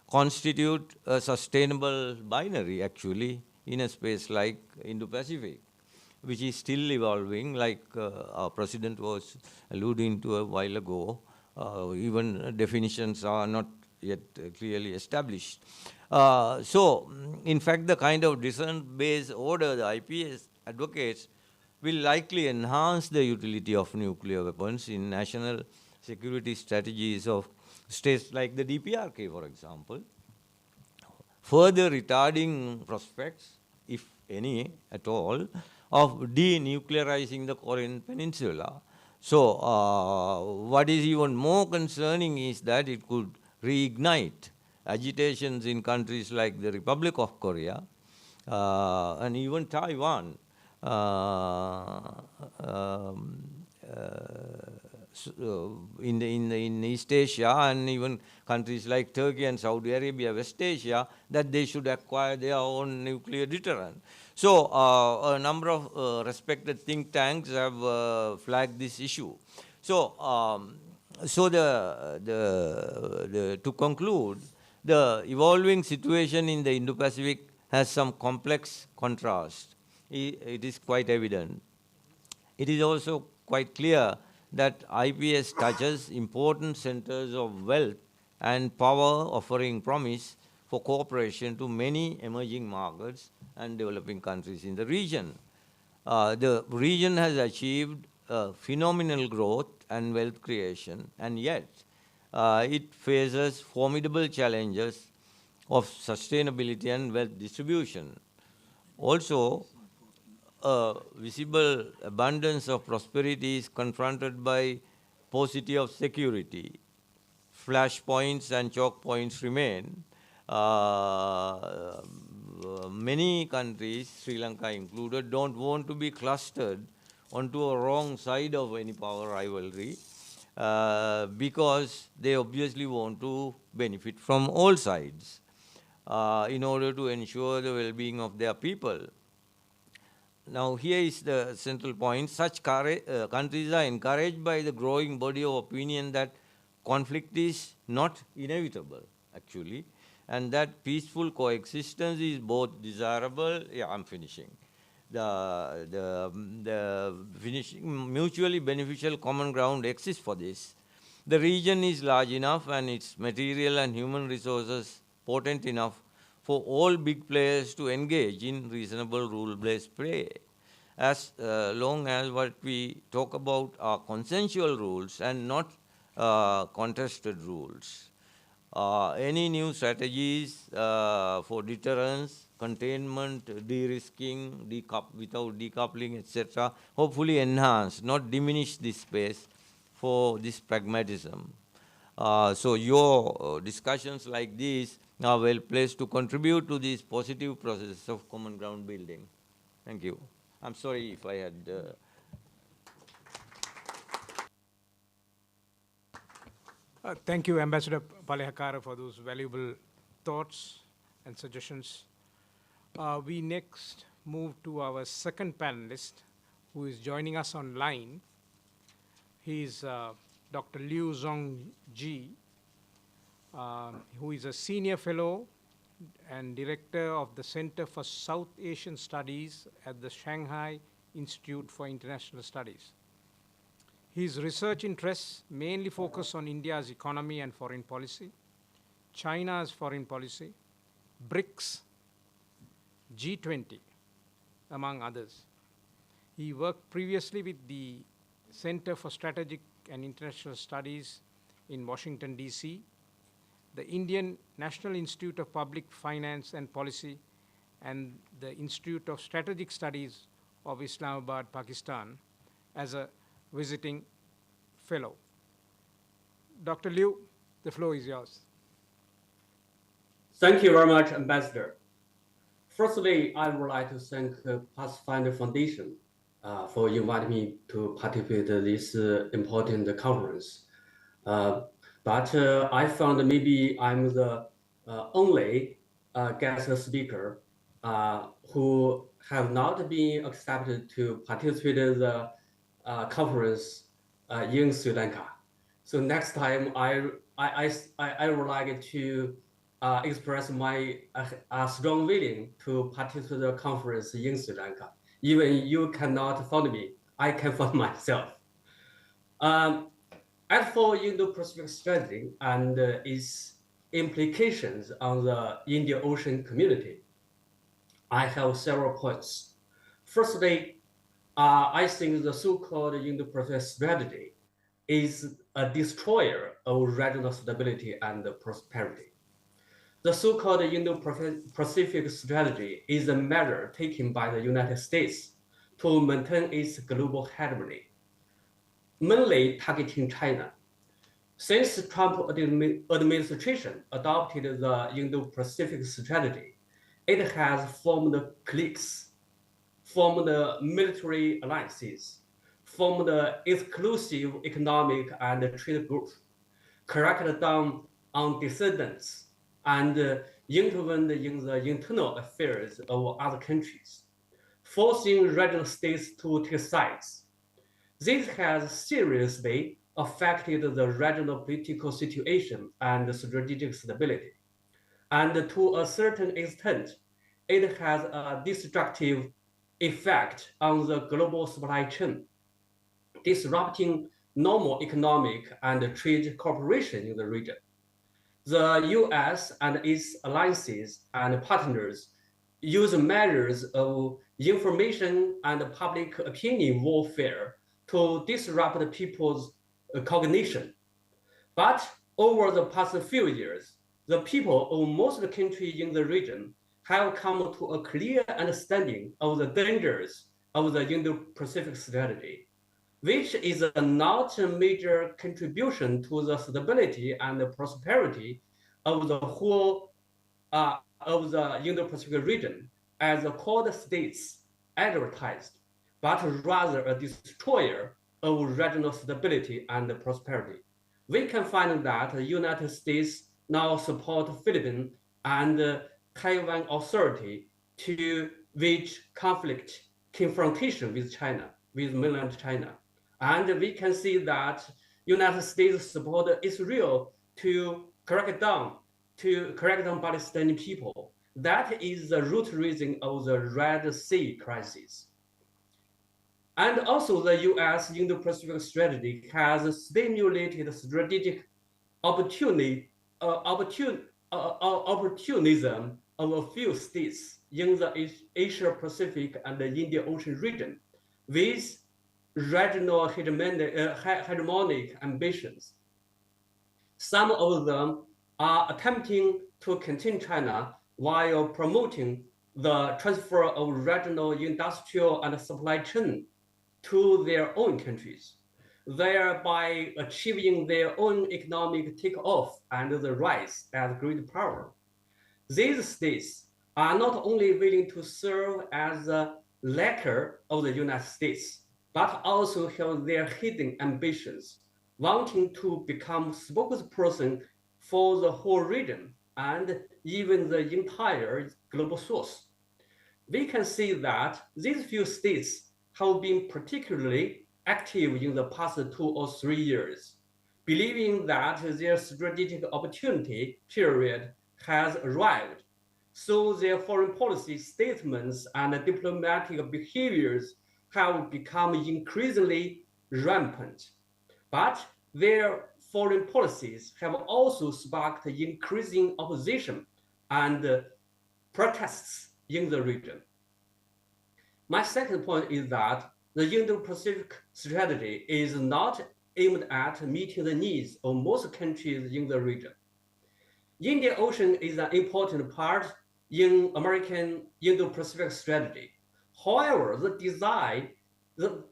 constitute a sustainable binary, actually, in a space like Indo-Pacific, which is still evolving, like our President was alluding to a while ago. Even definitions are not yet clearly established. So, in fact, the kind of deterrence-based order the IPS advocates will likely enhance the utility of nuclear weapons in national security strategies of states like the DPRK, for example, further retarding prospects, if any at all, of denuclearizing the Korean Peninsula. So, what is even more concerning is that it could reignite agitations in countries like the Republic of Korea and even Taiwan. in East Asia and even countries like Turkey and Saudi Arabia, West Asia, that they should acquire their own nuclear deterrent. So a number of respected think tanks have flagged this issue. So, to conclude, the evolving situation in the Indo-Pacific has some complex contrast. It is quite evident. It is also quite clear that IPS touches important centers of wealth and power, offering promise for cooperation to many emerging markets and developing countries in the region. The region has achieved phenomenal growth and wealth creation, and yet it faces formidable challenges of sustainability and wealth distribution. Also, a visible abundance of prosperity is confronted by paucity of security. Flashpoints and choke points remain. Many countries, Sri Lanka included, don't want to be clustered onto a wrong side of any power rivalry because they obviously want to benefit from all sides in order to ensure the well-being of their people. Now, here is the central point. Such countries are encouraged by the growing body of opinion that conflict is not inevitable, actually, and that peaceful coexistence is both desirable. Yeah, I'm finishing. The mutually beneficial common ground exists for this. The region is large enough and its material and human resources potent enough for all big players to engage in reasonable rule-based play. As long as what we talk about are consensual rules and not contested rules. Any new strategies for deterrence, containment, de-risking, without decoupling, etc., hopefully enhance, not diminish this space for this pragmatism. So your discussions like these are well placed to contribute to this positive process of common ground building. Thank you. I'm sorry if I had... Thank you, Ambassador Palihakkara, for those valuable thoughts and suggestions. We next move to our second panelist, who is joining us online. He is Dr. Liu Zongyi, who is a senior fellow and director of the Center for South Asian Studies at the Shanghai Institute for International Studies. His research interests mainly focus on India's economy and foreign policy, China's foreign policy, BRICS, G20, among others. He worked previously with the Center for Strategic and International Studies in Washington, D.C., the Indian National Institute of Public Finance and Policy, and the Institute of Strategic Studies of Islamabad, Pakistan, as a visiting fellow. Dr. Liu, the floor is yours. Thank you very much, Ambassador. Firstly, I would like to thank the Pathfinder Foundation for inviting me to participate in this important conference. But I found maybe I'm the only guest speaker who have not been accepted to participate in the conference in Sri Lanka. So next time, I would like to express my strong willing to participate in the conference in Sri Lanka. Even you cannot find me, I can find myself. As for Indo-Pacific strategy and its implications on the Indian Ocean community, I have several points. Firstly, I think the so-called Indo-Pacific strategy is a destroyer of regional stability and prosperity. The so-called Indo-Pacific strategy is a measure taken by the United States to maintain its global hegemony, mainly targeting China. Since the Trump administration adopted the Indo-Pacific strategy, it has formed cliques, formed military alliances, formed exclusive economic and trade groups, cracked down on dissidents, and intervened in the internal affairs of other countries, forcing regional states to take sides. This has seriously affected the regional political situation and strategic stability. And to a certain extent, it has a destructive effect on the global supply chain, disrupting normal economic and trade cooperation in the region. The US and its alliances and partners use measures of information and public opinion warfare to disrupt people's cognition. But over the past few years, the people of most countries in the region have come to a clear understanding of the dangers of the Indo-Pacific strategy, which is not a major contribution to the stability and the prosperity of the whole of the Indo-Pacific region, as the Quad states advertised, but rather a destroyer of regional stability and prosperity. We can find that the United States now support Philippines and Taiwan Authority to wage confrontation with China, with mainland China. And we can see that United States support Israel to crack down Palestinian people. That is the root reason of the Red Sea crisis. And also the US Indo-Pacific strategy has stimulated strategic opportunism of a few states in the Asia-Pacific and the Indian Ocean region with regional hegemonic ambitions. Some of them are attempting to contain China while promoting the transfer of regional industrial and supply chain to their own countries, thereby achieving their own economic takeoff and the rise as great power. These states are not only willing to serve as a lacquer of the United States, but also have their hidden ambitions, wanting to become spokesperson for the whole region and even the entire global source. We can see that these few states have been particularly active in the past 2 or 3 years, believing that their strategic opportunity period has arrived. So their foreign policy statements and diplomatic behaviors have become increasingly rampant. But their foreign policies have also sparked increasing opposition and protests in the region. My second point is that the Indo-Pacific strategy is not aimed at meeting the needs of most countries in the region. Indian Ocean is an important part in American Indo-Pacific strategy. However, the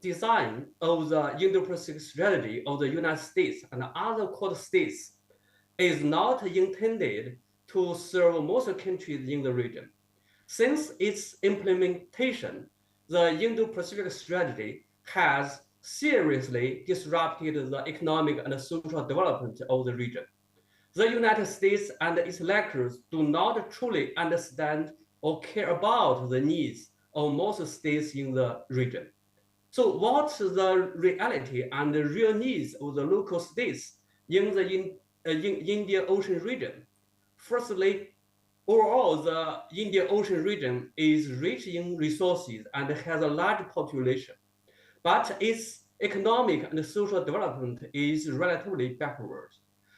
design of the Indo-Pacific strategy of the United States and other Quad states is not intended to serve most countries in the region. Since its implementation, the Indo-Pacific strategy has seriously disrupted the economic and social development of the region. The United States and its electors do not truly understand or care about the needs of most states in the region. So what's the reality and the real needs of the local states in the Indian Ocean region? Firstly, overall, the Indian Ocean region is rich in resources and has a large population, but its economic and social development is relatively backward.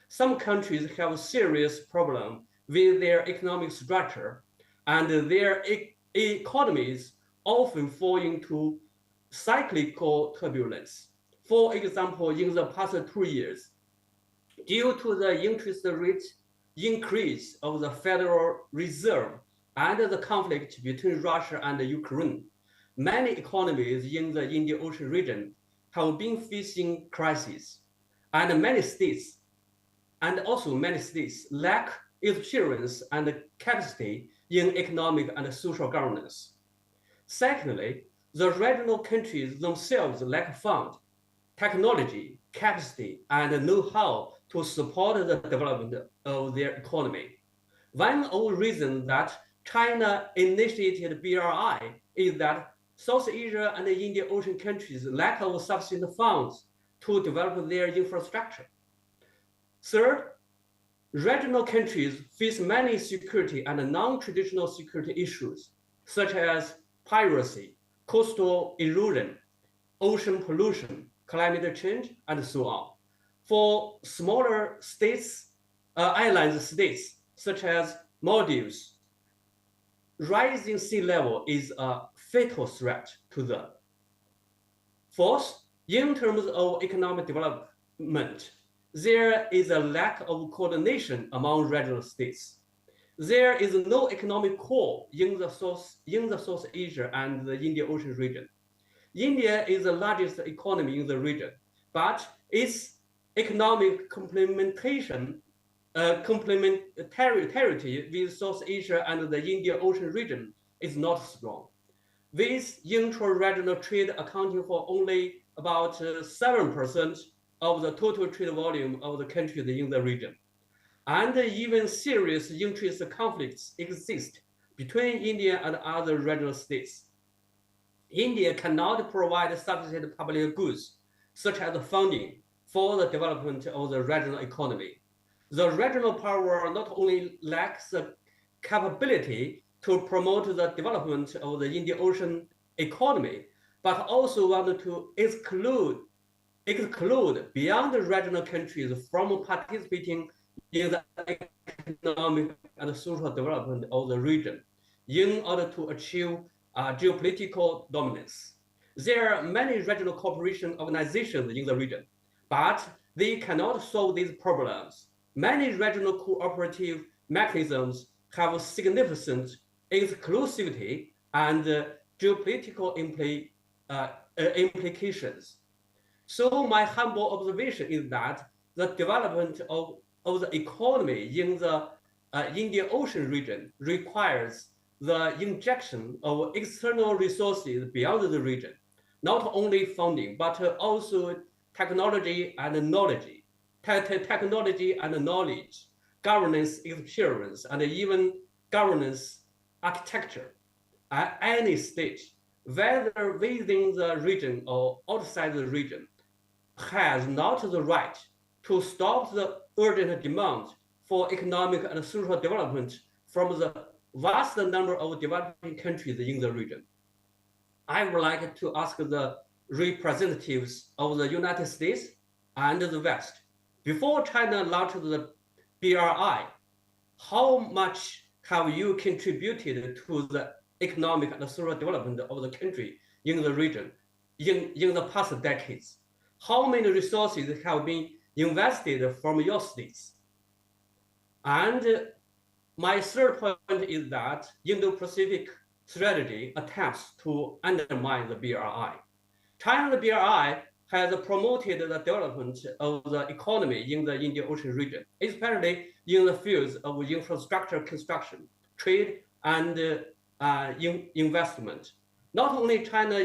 Some countries have serious problems with their economic structure, and their economies often fall into cyclical turbulence. For example, in the past 2 years, due to the interest rate increase of the Federal Reserve and the conflict between Russia and Ukraine, many economies in the Indian Ocean region have been facing crises, and many states lack experience and capacity in economic and social governance. Secondly, the regional countries themselves lack funds, technology, capacity, and know-how to support the development of their economy. One of the reasons that China initiated BRI is that South Asia and the Indian Ocean countries lack of sufficient funds to develop their infrastructure. Third, regional countries face many security and non-traditional security issues, such as piracy, coastal erosion, ocean pollution, climate change, and so on. For smaller states, island states, such as Maldives, rising sea level is a fatal threat to them. Fourth, in terms of economic development, there is a lack of coordination among regional states. There is no economic core in the South Asia and the Indian Ocean region. India is the largest economy in the region, but its economic complementarity with South Asia and the Indian Ocean region is not strong, with intra-regional trade accounting for only about 7% of the total trade volume of the countries in the region. And even serious interest conflicts exist between India and other regional states. India cannot provide sufficient public goods, such as funding, for the development of the regional economy. The regional power not only lacks the capability to promote the development of the Indian Ocean economy, but also wanted to exclude beyond the regional countries from participating in the economic and social development of the region in order to achieve geopolitical dominance. There are many regional cooperation organizations in the region, but they cannot solve these problems. Many regional cooperative mechanisms have significant exclusivity and geopolitical implications. So my humble observation is that the development of the economy in the Indian Ocean region requires the injection of external resources beyond the region, not only funding, but also technology and knowledge, governance experience, and even governance architecture at any stage, whether within the region or outside the region, has not the right to stop the urgent demand for economic and social development from the vast number of developing countries in the region. I would like to ask the representatives of the United States and the West, before China launched the BRI, how much have you contributed to the economic and social development of the country in the region in the past decades? How many resources have been invested from your states? And my third point is that Indo-Pacific strategy attempts to undermine the BRI. China's BRI has promoted the development of the economy in the Indian Ocean region, especially in the fields of infrastructure construction, trade, and investment. Not only China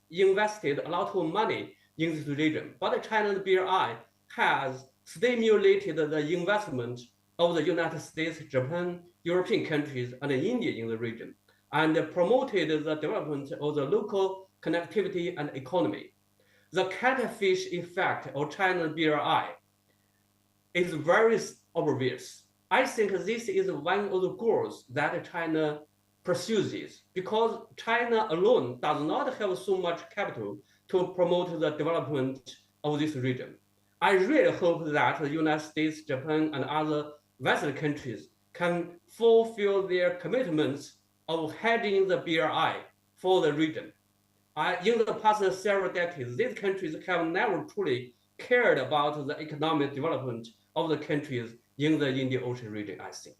invested a lot of money in this region, but China's BRI has stimulated the investment of the United States, Japan, European countries, and India in the region, and promoted the development of the local connectivity and economy. The catfish effect of China's BRI is very obvious. I think this is one of the goals that China pursues, because China alone does not have so much capital to promote the development of this region. I really hope that the United States, Japan, and other Western countries can fulfill their commitments of heading the BRI for the region. In the past several decades, these countries have never truly cared about the economic development of the countries in the Indian Ocean region, I think.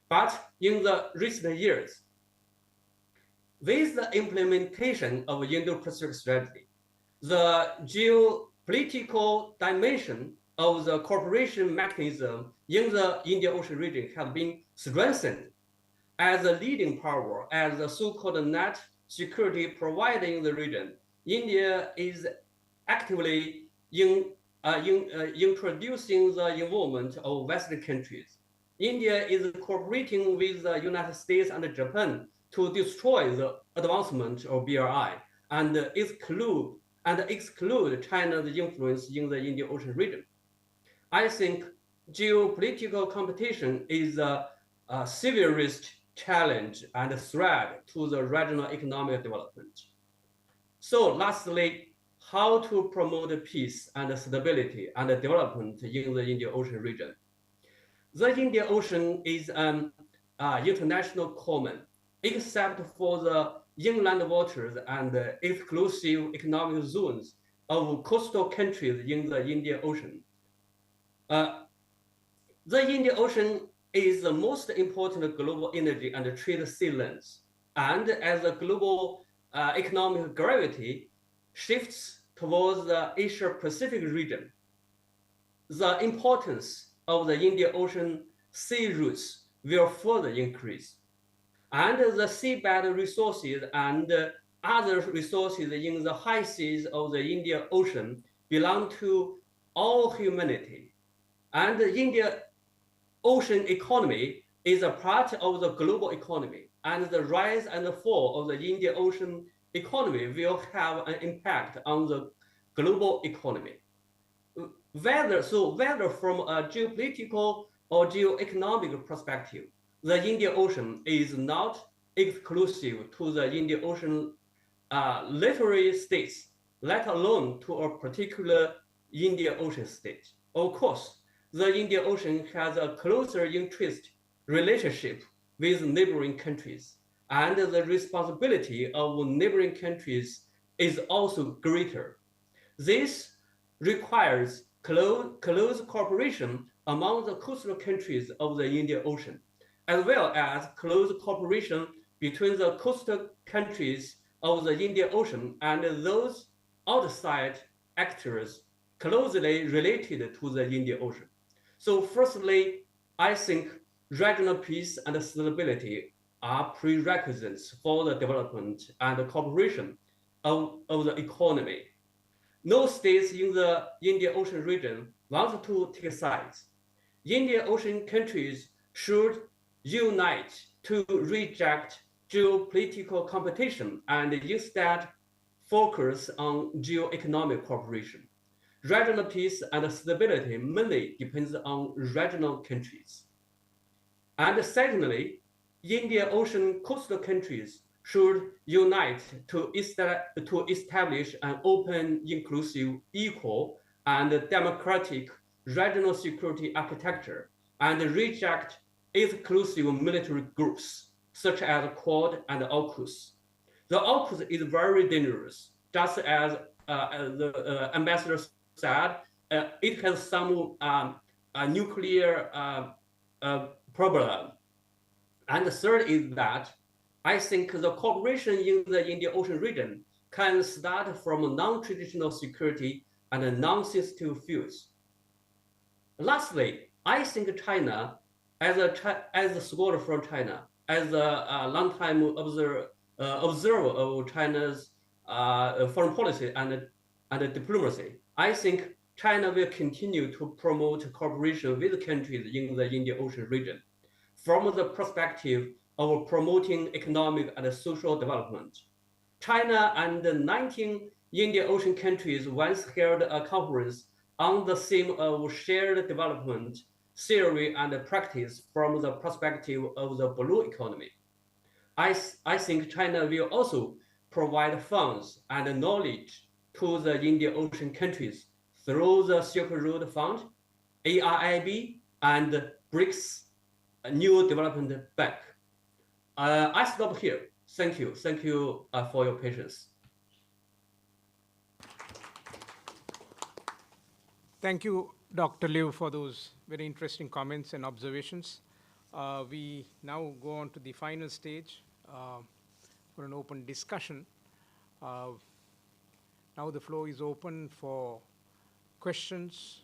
But in the recent years, with the implementation of Indo-Pacific strategy, the geopolitical dimension of the cooperation mechanism in the Indian Ocean region has been strengthened as a leading power, as the so-called net security provided in the region, India is actively introducing the involvement of Western countries. India is cooperating with the United States and Japan to destroy the advancement of BRI and exclude China's influence in the Indian Ocean region. I think geopolitical competition is a severest challenge and threat to the regional economic development. So lastly, how to promote peace and stability and development in the Indian Ocean region. The Indian Ocean is an international common, except for the inland waters and exclusive economic zones of coastal countries in the Indian Ocean. The Indian Ocean is the most important global energy and trade sea lanes. And as the global economic gravity shifts towards the Asia-Pacific region, the importance of the Indian Ocean sea routes will further increase. And the seabed resources and other resources in the high seas of the Indian Ocean belong to all humanity. And the Indian Ocean economy is a part of the global economy, and the rise and the fall of the Indian Ocean economy will have an impact on the global economy. Whether from a geopolitical or geoeconomic perspective, the Indian Ocean is not exclusive to the Indian Ocean literary states, let alone to a particular Indian Ocean state. Of course, the Indian Ocean has a closer interest relationship with neighboring countries, and the responsibility of neighboring countries is also greater. This requires close cooperation among the coastal countries of the Indian Ocean, as well as close cooperation between the coastal countries of the Indian Ocean and those outside actors closely related to the Indian Ocean. So firstly, I think regional peace and stability are prerequisites for the development and cooperation of the economy. No states in the Indian Ocean region want to take sides. Indian Ocean countries should unite to reject geopolitical competition and instead focus on geoeconomic cooperation. Regional peace and stability mainly depends on regional countries. And secondly, Indian Ocean coastal countries should unite to establish an open, inclusive, equal, and democratic regional security architecture and reject exclusive military groups such as Quad and AUKUS. The AUKUS is very dangerous, just as the ambassador said, it has some nuclear problem. And the third is that I think the cooperation in the Indian Ocean region can start from non-traditional security and non-sensitive fields. Lastly, I think China, as a scholar from China, as a long-time observer of China's foreign policy and diplomacy, I think China will continue to promote cooperation with countries in the Indian Ocean region from the perspective of promoting economic and social development. China and the 19 Indian Ocean countries once held a conference on the theme of shared development, theory and practice from the perspective of the blue economy. I think China will also provide funds and knowledge to the Indian Ocean countries through the Silk Road Fund, ARIB, and BRICS New Development Bank. I stop here. Thank you. Thank you for your patience. Thank you, Dr. Liu, for those very interesting comments and observations. We now go on to the final stage for an open discussion. Now the floor is open for questions,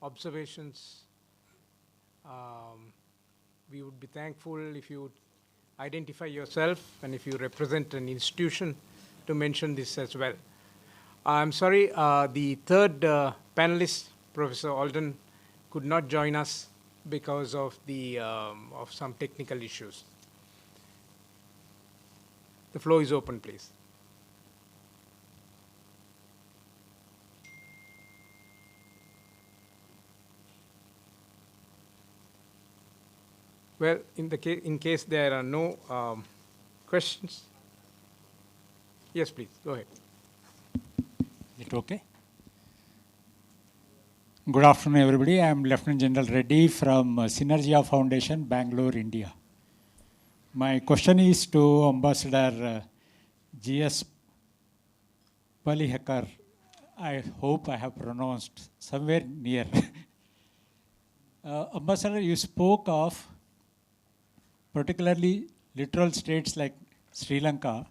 observations. We would be thankful if you would identify yourself, and if you represent an institution, to mention this as well. I'm sorry, the third panelist, Professor Alden, could not join us because of some technical issues. The floor is open, please. Well, in case there are no questions. Yes, please, go ahead. Is it okay? Good afternoon, everybody. I am Lieutenant General Reddy from Synergia Foundation, Bangalore, India. My question is to Ambassador G.S. Palihakkara. I hope I have pronounced somewhere near. Ambassador, you spoke of particularly littoral states like Sri Lanka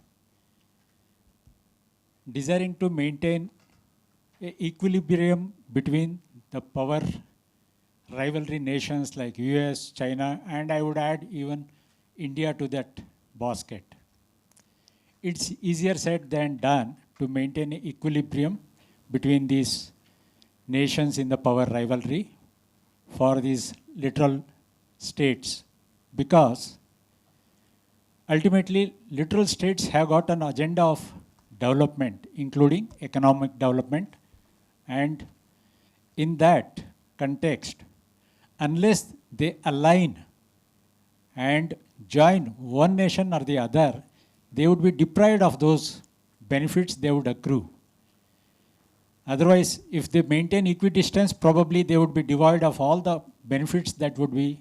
desiring to maintain an equilibrium between the power rivalry nations like US, China, and I would add even India to that basket. It's easier said than done to maintain an equilibrium between these nations in the power rivalry for these littoral states, because ultimately littoral states have got an agenda of development, including economic development, and in that context, unless they align and join one nation or the other, they would be deprived of those benefits they would accrue. Otherwise, if they maintain equidistance, probably they would be devoid of all the benefits that would be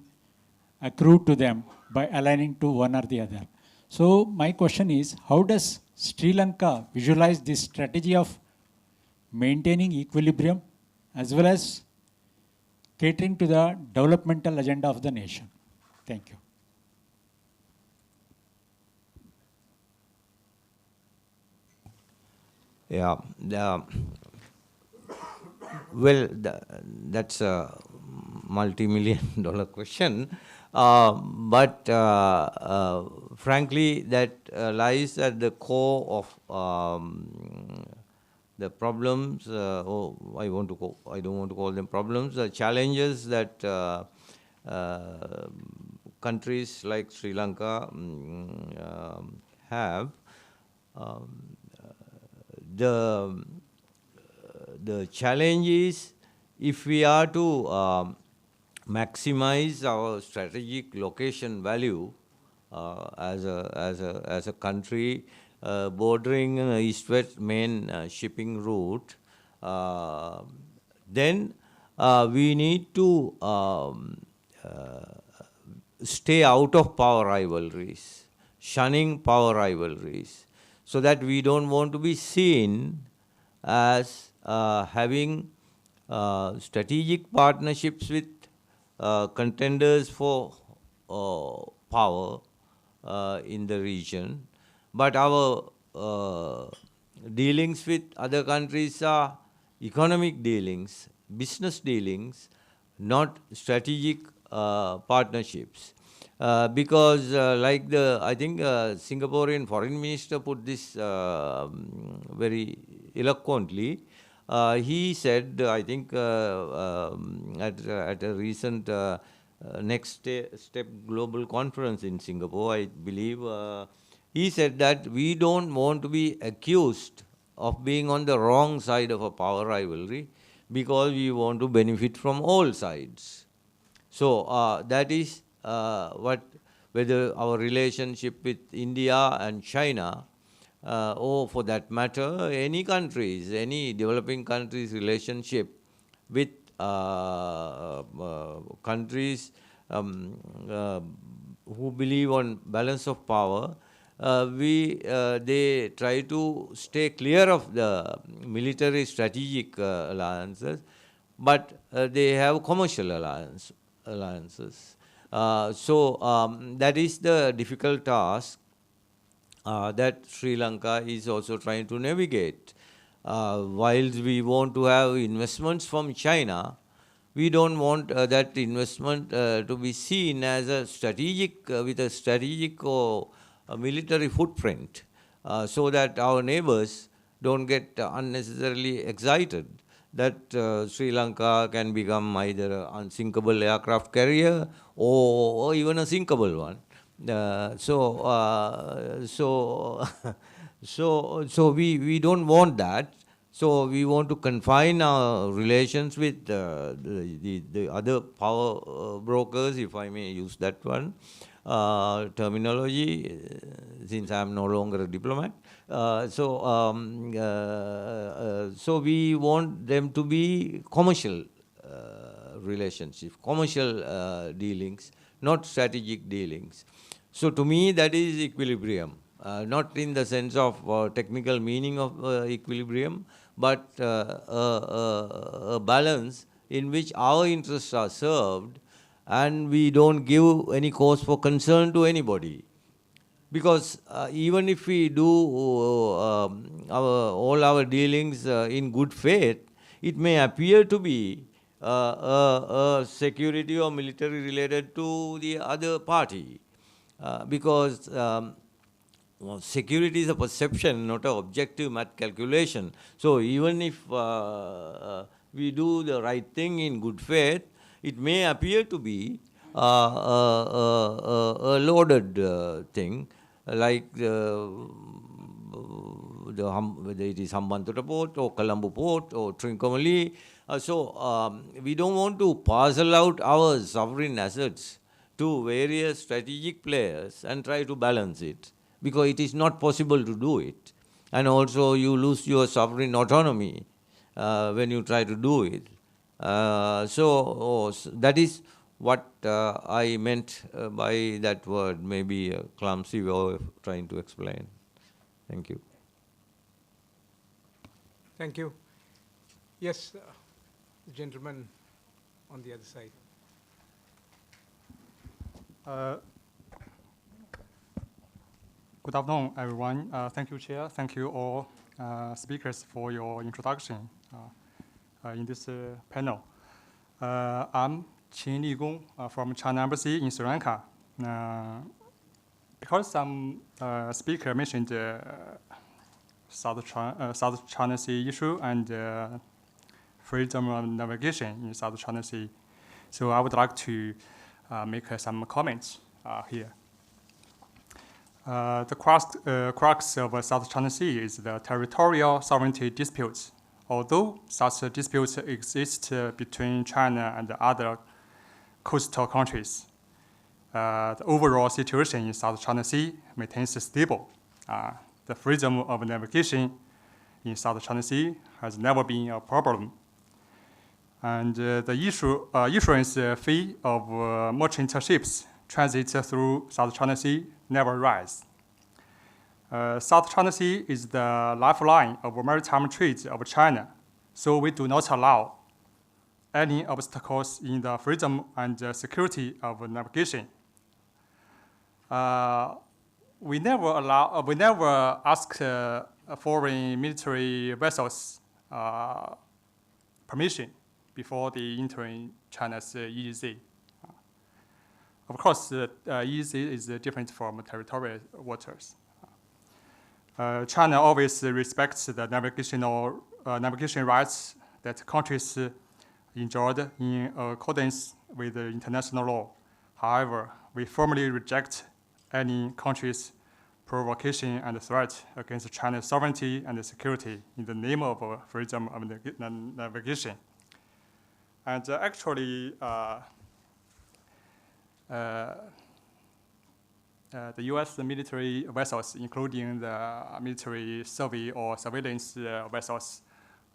accrued to them by aligning to one or the other. So my question is, how does Sri Lanka visualize this strategy of maintaining equilibrium as well as catering to the developmental agenda of the nation? Thank you. Yeah, well, that's a multi-million-dollar question, but frankly, that lies at the core of the problems. I don't want to call them problems. The challenges that countries like Sri Lanka have. The challenge is, if we are to maximize our strategic location value as a country bordering east-west main shipping route, then we need to stay out of power rivalries, shunning power rivalries, so that we don't want to be seen as having strategic partnerships with contenders for power in the region. But our dealings with other countries are economic dealings, business dealings, not strategic partnerships. Because like I think Singaporean foreign minister put this very eloquently. He said, I think at a recent Next Step Global Conference in Singapore, I believe, he said that we don't want to be accused of being on the wrong side of a power rivalry, because we want to benefit from all sides. So that is whether our relationship with India and China, or for that matter, any countries, any developing countries' relationship with countries who believe on balance of power, they try to stay clear of the military strategic alliances, but they have commercial alliances. So that is the difficult task that Sri Lanka is also trying to navigate. Whilst we want to have investments from China, we don't want that investment to be seen as a strategic, with a strategic or a military footprint, so that our neighbors don't get unnecessarily excited that Sri Lanka can become either an unsinkable aircraft carrier or even a sinkable one. So we don't want that. So we want to confine our relations with the other power brokers, if I may use that one terminology, since I am no longer a diplomat. So we want them to be commercial relationships, commercial dealings, not strategic dealings. So to me, that is equilibrium. Not in the sense of technical meaning of equilibrium, but a balance in which our interests are served and we don't give any cause for concern to anybody. Because even if we do all our dealings in good faith, it may appear to be security or military related to the other party. Because security is a perception, not an objective math calculation. So even if we do the right thing in good faith, it may appear to be a loaded thing, like whether it is Hambantota Port or Colombo Port or Trincomalee. We don't want to parcel out our sovereign assets to various strategic players and try to balance it, because it is not possible to do it. And also you lose your sovereign autonomy when you try to do it. So that is what I meant by that word, maybe a clumsy way of trying to explain. Thank you. Thank you. Yes, the gentleman on the other side. Good afternoon, everyone. Thank you, Chair. Thank you all speakers for your introduction in this panel. I'm Qin Ligong from China Embassy in Sri Lanka. Because some speaker mentioned South China Sea issue and freedom of navigation in South China Sea, so I would like to make some comments here. The crux of South China Sea is the territorial sovereignty disputes. Although such disputes exist between China and other coastal countries, the overall situation in South China Sea maintains stable. The freedom of navigation in South China Sea has never been a problem. And the issuance fee of merchant ships transit through South China Sea never rise. South China Sea is the lifeline of maritime trade of China, so we do not allow any obstacles in the freedom and security of navigation. We never ask foreign military vessels permission before they enter China's EEZ. Of course, EEZ is different from territorial waters. China always respects the navigation rights that countries enjoyed in accordance with the international law. However, we firmly reject any country's provocation and threat against China's sovereignty and security in the name of freedom of navigation. And actually, the U.S. military vessels, including the military survey or surveillance vessels,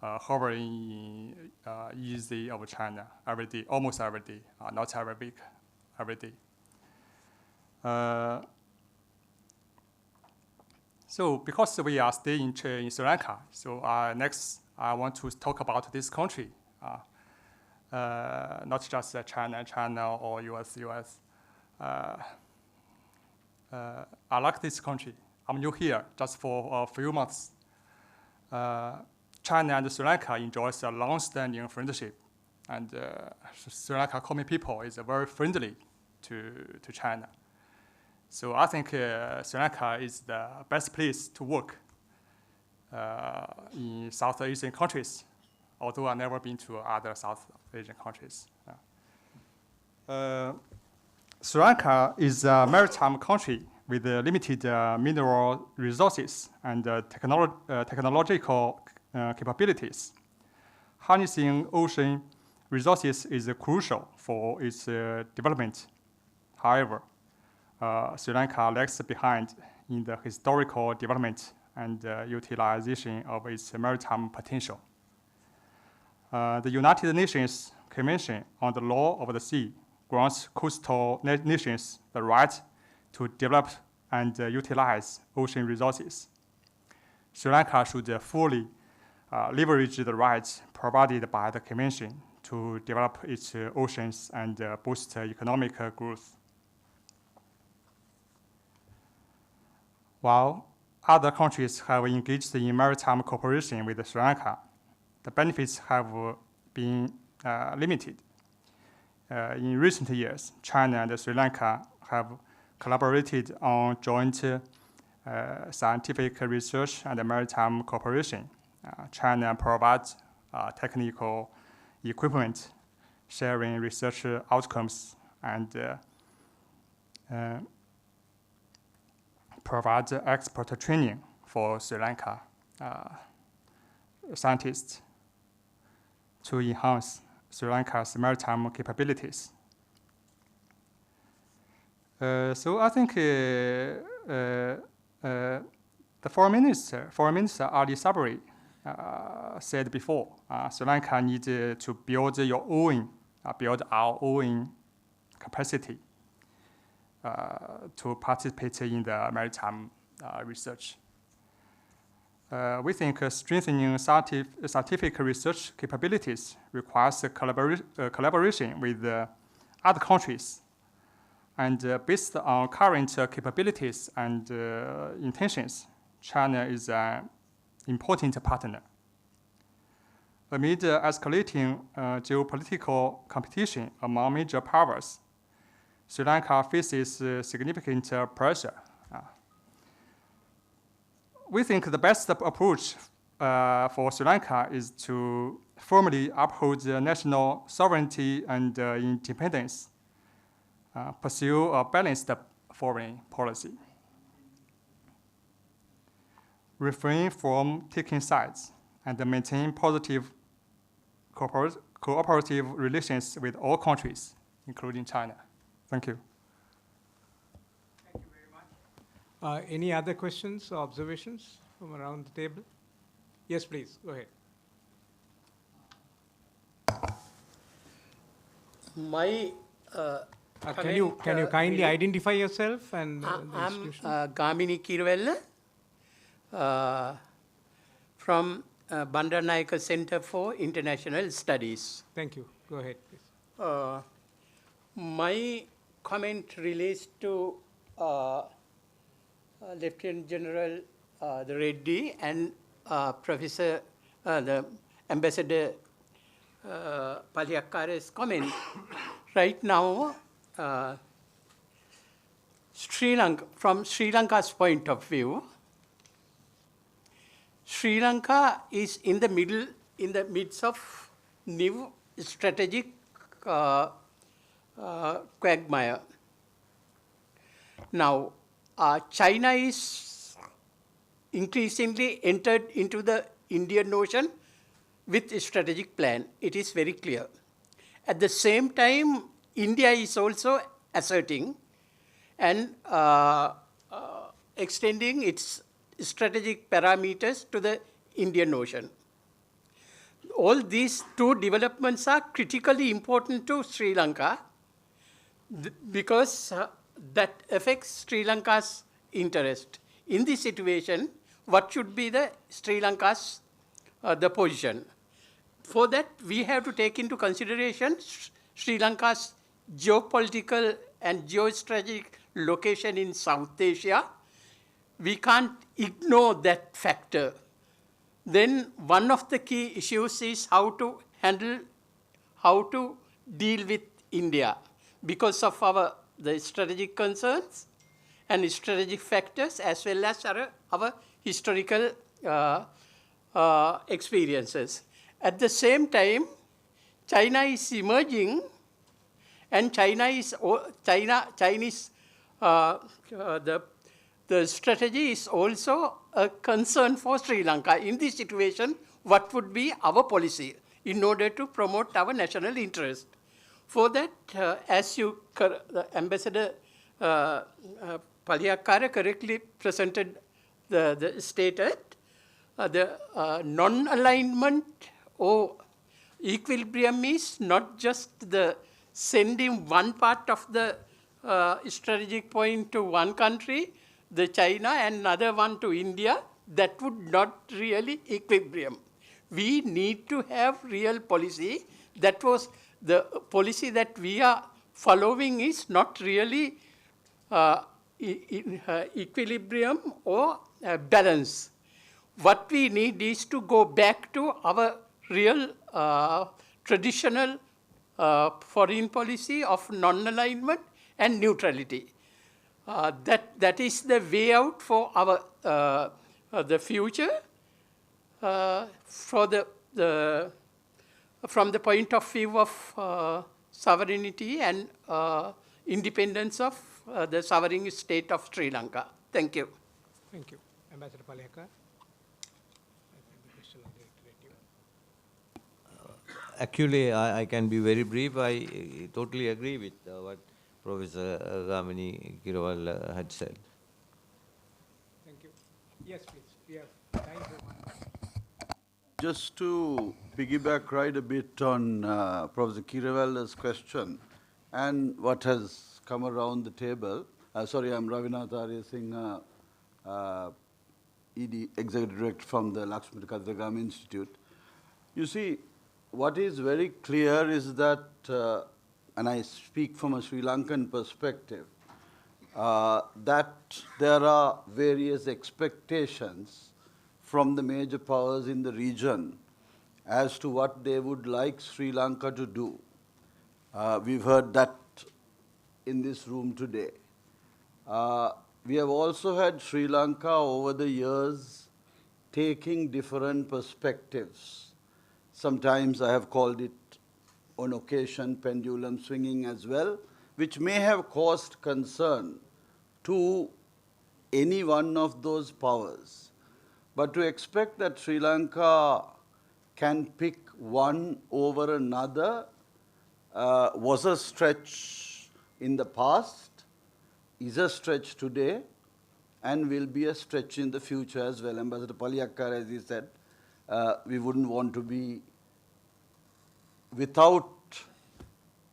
hovering in EEZ of China every day, almost every day, not every week, every day. So because we are staying in Sri Lanka, so next I want to talk about this country, not just China or US. I like this country. I'm new here just for a few months. China and Sri Lanka enjoys a long-standing friendship. And Sri Lanka Komi people is very friendly to China. So I think Sri Lanka is the best place to work in South Asian countries, although I've never been to other South Asian countries. Sri Lanka is a maritime country with limited mineral resources and technological capabilities. Harnessing ocean resources is crucial for its development. However, Sri Lanka lags behind in the historical development and utilization of its maritime potential. The United Nations Convention on the Law of the Sea grants coastal nations the right to develop and utilize ocean resources. Sri Lanka should fully leverage the rights provided by the Convention to develop its oceans and boost economic growth. While other countries have engaged in maritime cooperation with Sri Lanka, the benefits have been limited. In recent years, China and Sri Lanka have collaborated on joint scientific research and maritime cooperation. China provides technical equipment, sharing research outcomes, and provides expert training for Sri Lanka scientists to enhance Sri Lanka's maritime capabilities. So I think the foreign minister Ali Sabri said before, Sri Lanka needs to build our own capacity to participate in the maritime research. We think strengthening scientific research capabilities requires collaboration with other countries. And based on current capabilities and intentions, China is an important partner. Amid escalating geopolitical competition among major powers, Sri Lanka faces significant pressure. We think the best approach for Sri Lanka is to firmly uphold national sovereignty and independence, pursue a balanced foreign policy, refrain from taking sides, and maintain positive cooperative relations with all countries, including China. Thank you. Thank you very much. Any other questions or observations from around the table? Yes, please, go ahead. My can you kindly identify yourself and the institution? I'm Gamini Kirvella from Bandaranaike Center for International Studies. Thank you. Go ahead, please. My comment relates to Lieutenant General the Retd and Professor the Ambassador Palihakkara's comment. Right now, from Sri Lanka's point of view, Sri Lanka is in the midst of new strategic quagmire. Now, China is increasingly entered into the Indian Ocean with a strategic plan. It is very clear. At the same time, India is also asserting and extending its strategic parameters to the Indian Ocean. All these two developments are critically important to Sri Lanka because that affects Sri Lanka's interest. In this situation, what should be the Sri Lanka's the position? For that, we have to take into consideration Sri Lanka's geopolitical and geostrategic location in South Asia. We can't ignore that factor. Then one of the key issues is how to handle how to deal with India because of the strategic concerns and strategic factors as well as our historical experiences. At the same time, China is emerging, and Chinese the strategy is also a concern for Sri Lanka. In this situation, what would be our policy in order to promote our national interest? For that, as Ambassador Palihakkara correctly presented the stated, the non-alignment or equilibrium is not just the sending one part of the strategic point to one country, the China, and another one to India. That would not really equilibrium. We need to have real policy. That was the policy that we are following is not really equilibrium or balance. What we need is to go back to our real traditional foreign policy of non-alignment and neutrality. That is the way out for our the future from the point of view of sovereignty and independence of the sovereign state of Sri Lanka. Thank you. Thank you. Ambassador Palihakkara. Actually, I can be very brief. I totally agree with what Professor Gamini Kirawal had said. Thank you. Yes, please. We have time for one. Just to piggyback right a bit on Professor Kirawal's question and what has come around the table. Sorry, I'm Ravinath Arya Singh, ED, Executive Director from the Lakshmi Kadagam Institute. You see, what is very clear is that, and I speak from a Sri Lankan perspective, that there are various expectations from the major powers in the region as to what they would like Sri Lanka to do. We've heard that in this room today. We have also had Sri Lanka over the years taking different perspectives. Sometimes I have called it, on occasion, pendulum swinging as well, which may have caused concern to any one of those powers. But to expect that Sri Lanka can pick one over another was a stretch in the past, is a stretch today, and will be a stretch in the future as well. Ambassador Palihakkara, as he said, we wouldn't want to be without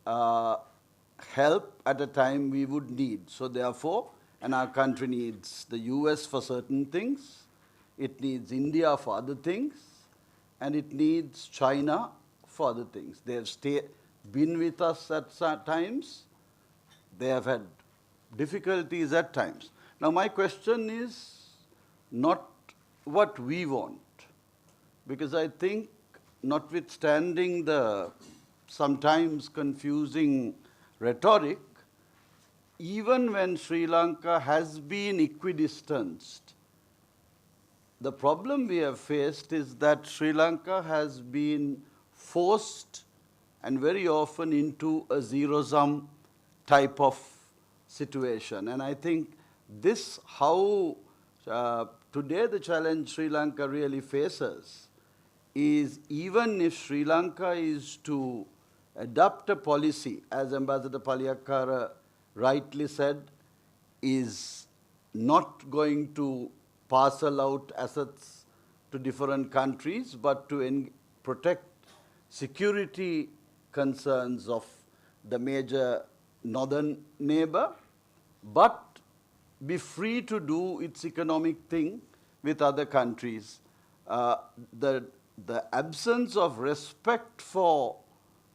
help at a time we would need. So therefore, and our country needs the US for certain things, it needs India for other things, and it needs China for other things. They have been with us at times. They have had difficulties at times. Now my question is not what we want, because I think notwithstanding the sometimes confusing rhetoric, even when Sri Lanka has been equidistanced, the problem we have faced is that Sri Lanka has been forced and very often into a zero-sum type of situation. And I think this, how today the challenge Sri Lanka really faces is, even if Sri Lanka is to adopt a policy, as Ambassador Palihakkara rightly said, is not going to parcel out assets to different countries, but to protect security concerns of the major northern neighbor, but be free to do its economic thing with other countries. The absence of respect for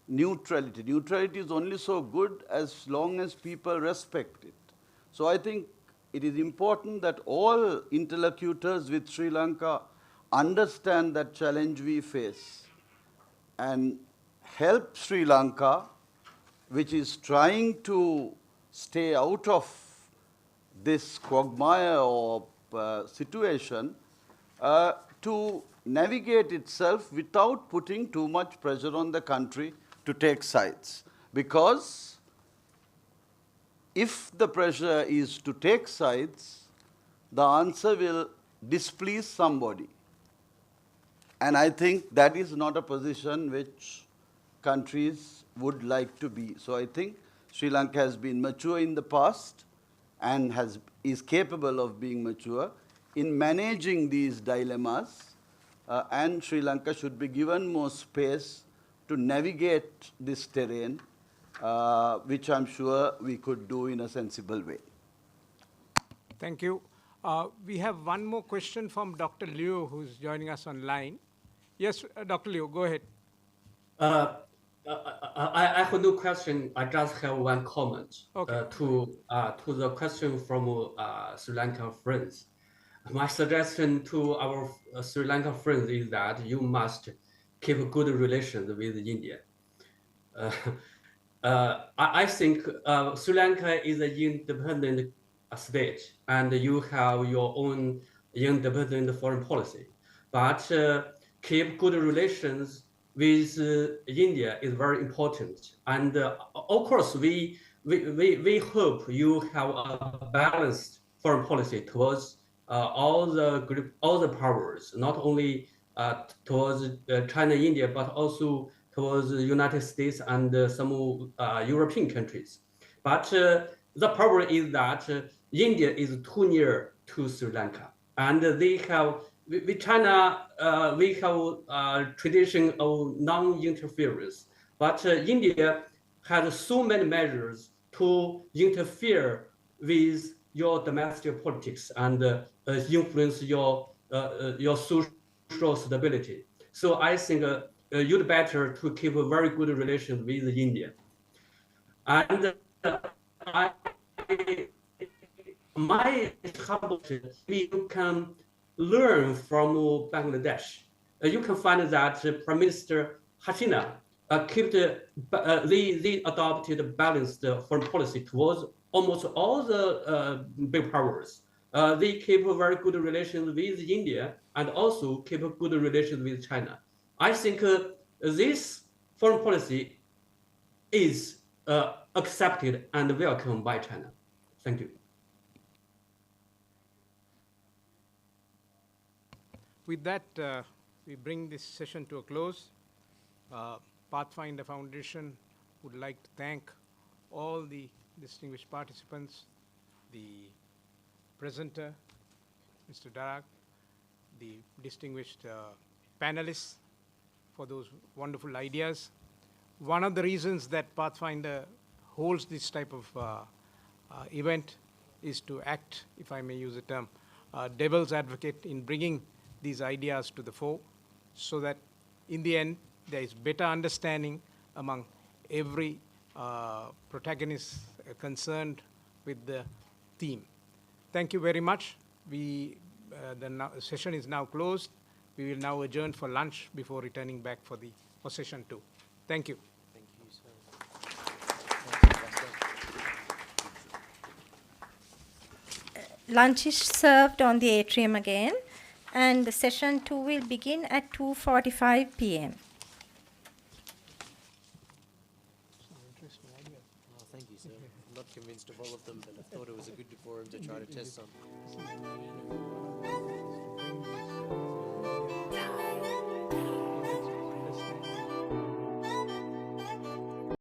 neutrality. Neutrality is only so good as long as people respect it. So I think it is important that all interlocutors with Sri Lanka understand that challenge we face and help Sri Lanka, which is trying to stay out of this quagmire or situation, to navigate itself without putting too much pressure on the country to take sides. Because if the pressure is to take sides, the answer will displease somebody. And I think that is not a position which countries would like to be. So I think Sri Lanka has been mature in the past and is capable of being mature in managing these dilemmas. And Sri Lanka should be given more space to navigate this terrain, which I'm sure we could do in a sensible way. Thank you. We have one more question from Dr. Liu, who's joining us online. Yes, Dr. Liu, go ahead. I have no question. I just have one comment to the question from Sri Lankan friends. My suggestion to our Sri Lankan friends is that you must keep good relations with India. I think Sri Lanka is an independent state, and you have your own independent foreign policy. But keep good relations with India is very important. And of course, we hope you have a balanced foreign policy towards all the powers, not only towards China, India, but also towards the United States and some European countries. But the problem is that India is too near to Sri Lanka, and they have with China, we have tradition of non-interference, but India has so many measures to interfere with your domestic politics and influence your social stability. So I think you'd better to keep a very good relation with India. And my humble you can learn from Bangladesh. You can find that Prime Minister Hasina they adopted a balanced foreign policy towards almost all the big powers. They keep a very good relations with India and also keep a good relations with China. I think this foreign policy is accepted and welcomed by China. Thank you. With that, we bring this session to a close. Pathfinder Foundation would like to thank all the distinguished participants, the presenter, Mr. Darragh, the distinguished panelists for those wonderful ideas. One of the reasons that Pathfinder holds this type of event is to act, if I may use the term, devil's advocate in bringing these ideas to the fore, so that in the end there is better understanding among every protagonist concerned with the theme. Thank you very much. The session is now closed. We will now adjourn for lunch before returning back for session 2. Thank you. Thank you, sir. Lunch is served on the atrium again, and the session 2 will begin at 2:45 p.m. Oh, thank you, sir. I'm not convinced of all of them, but I thought it was a good forum to try to test some.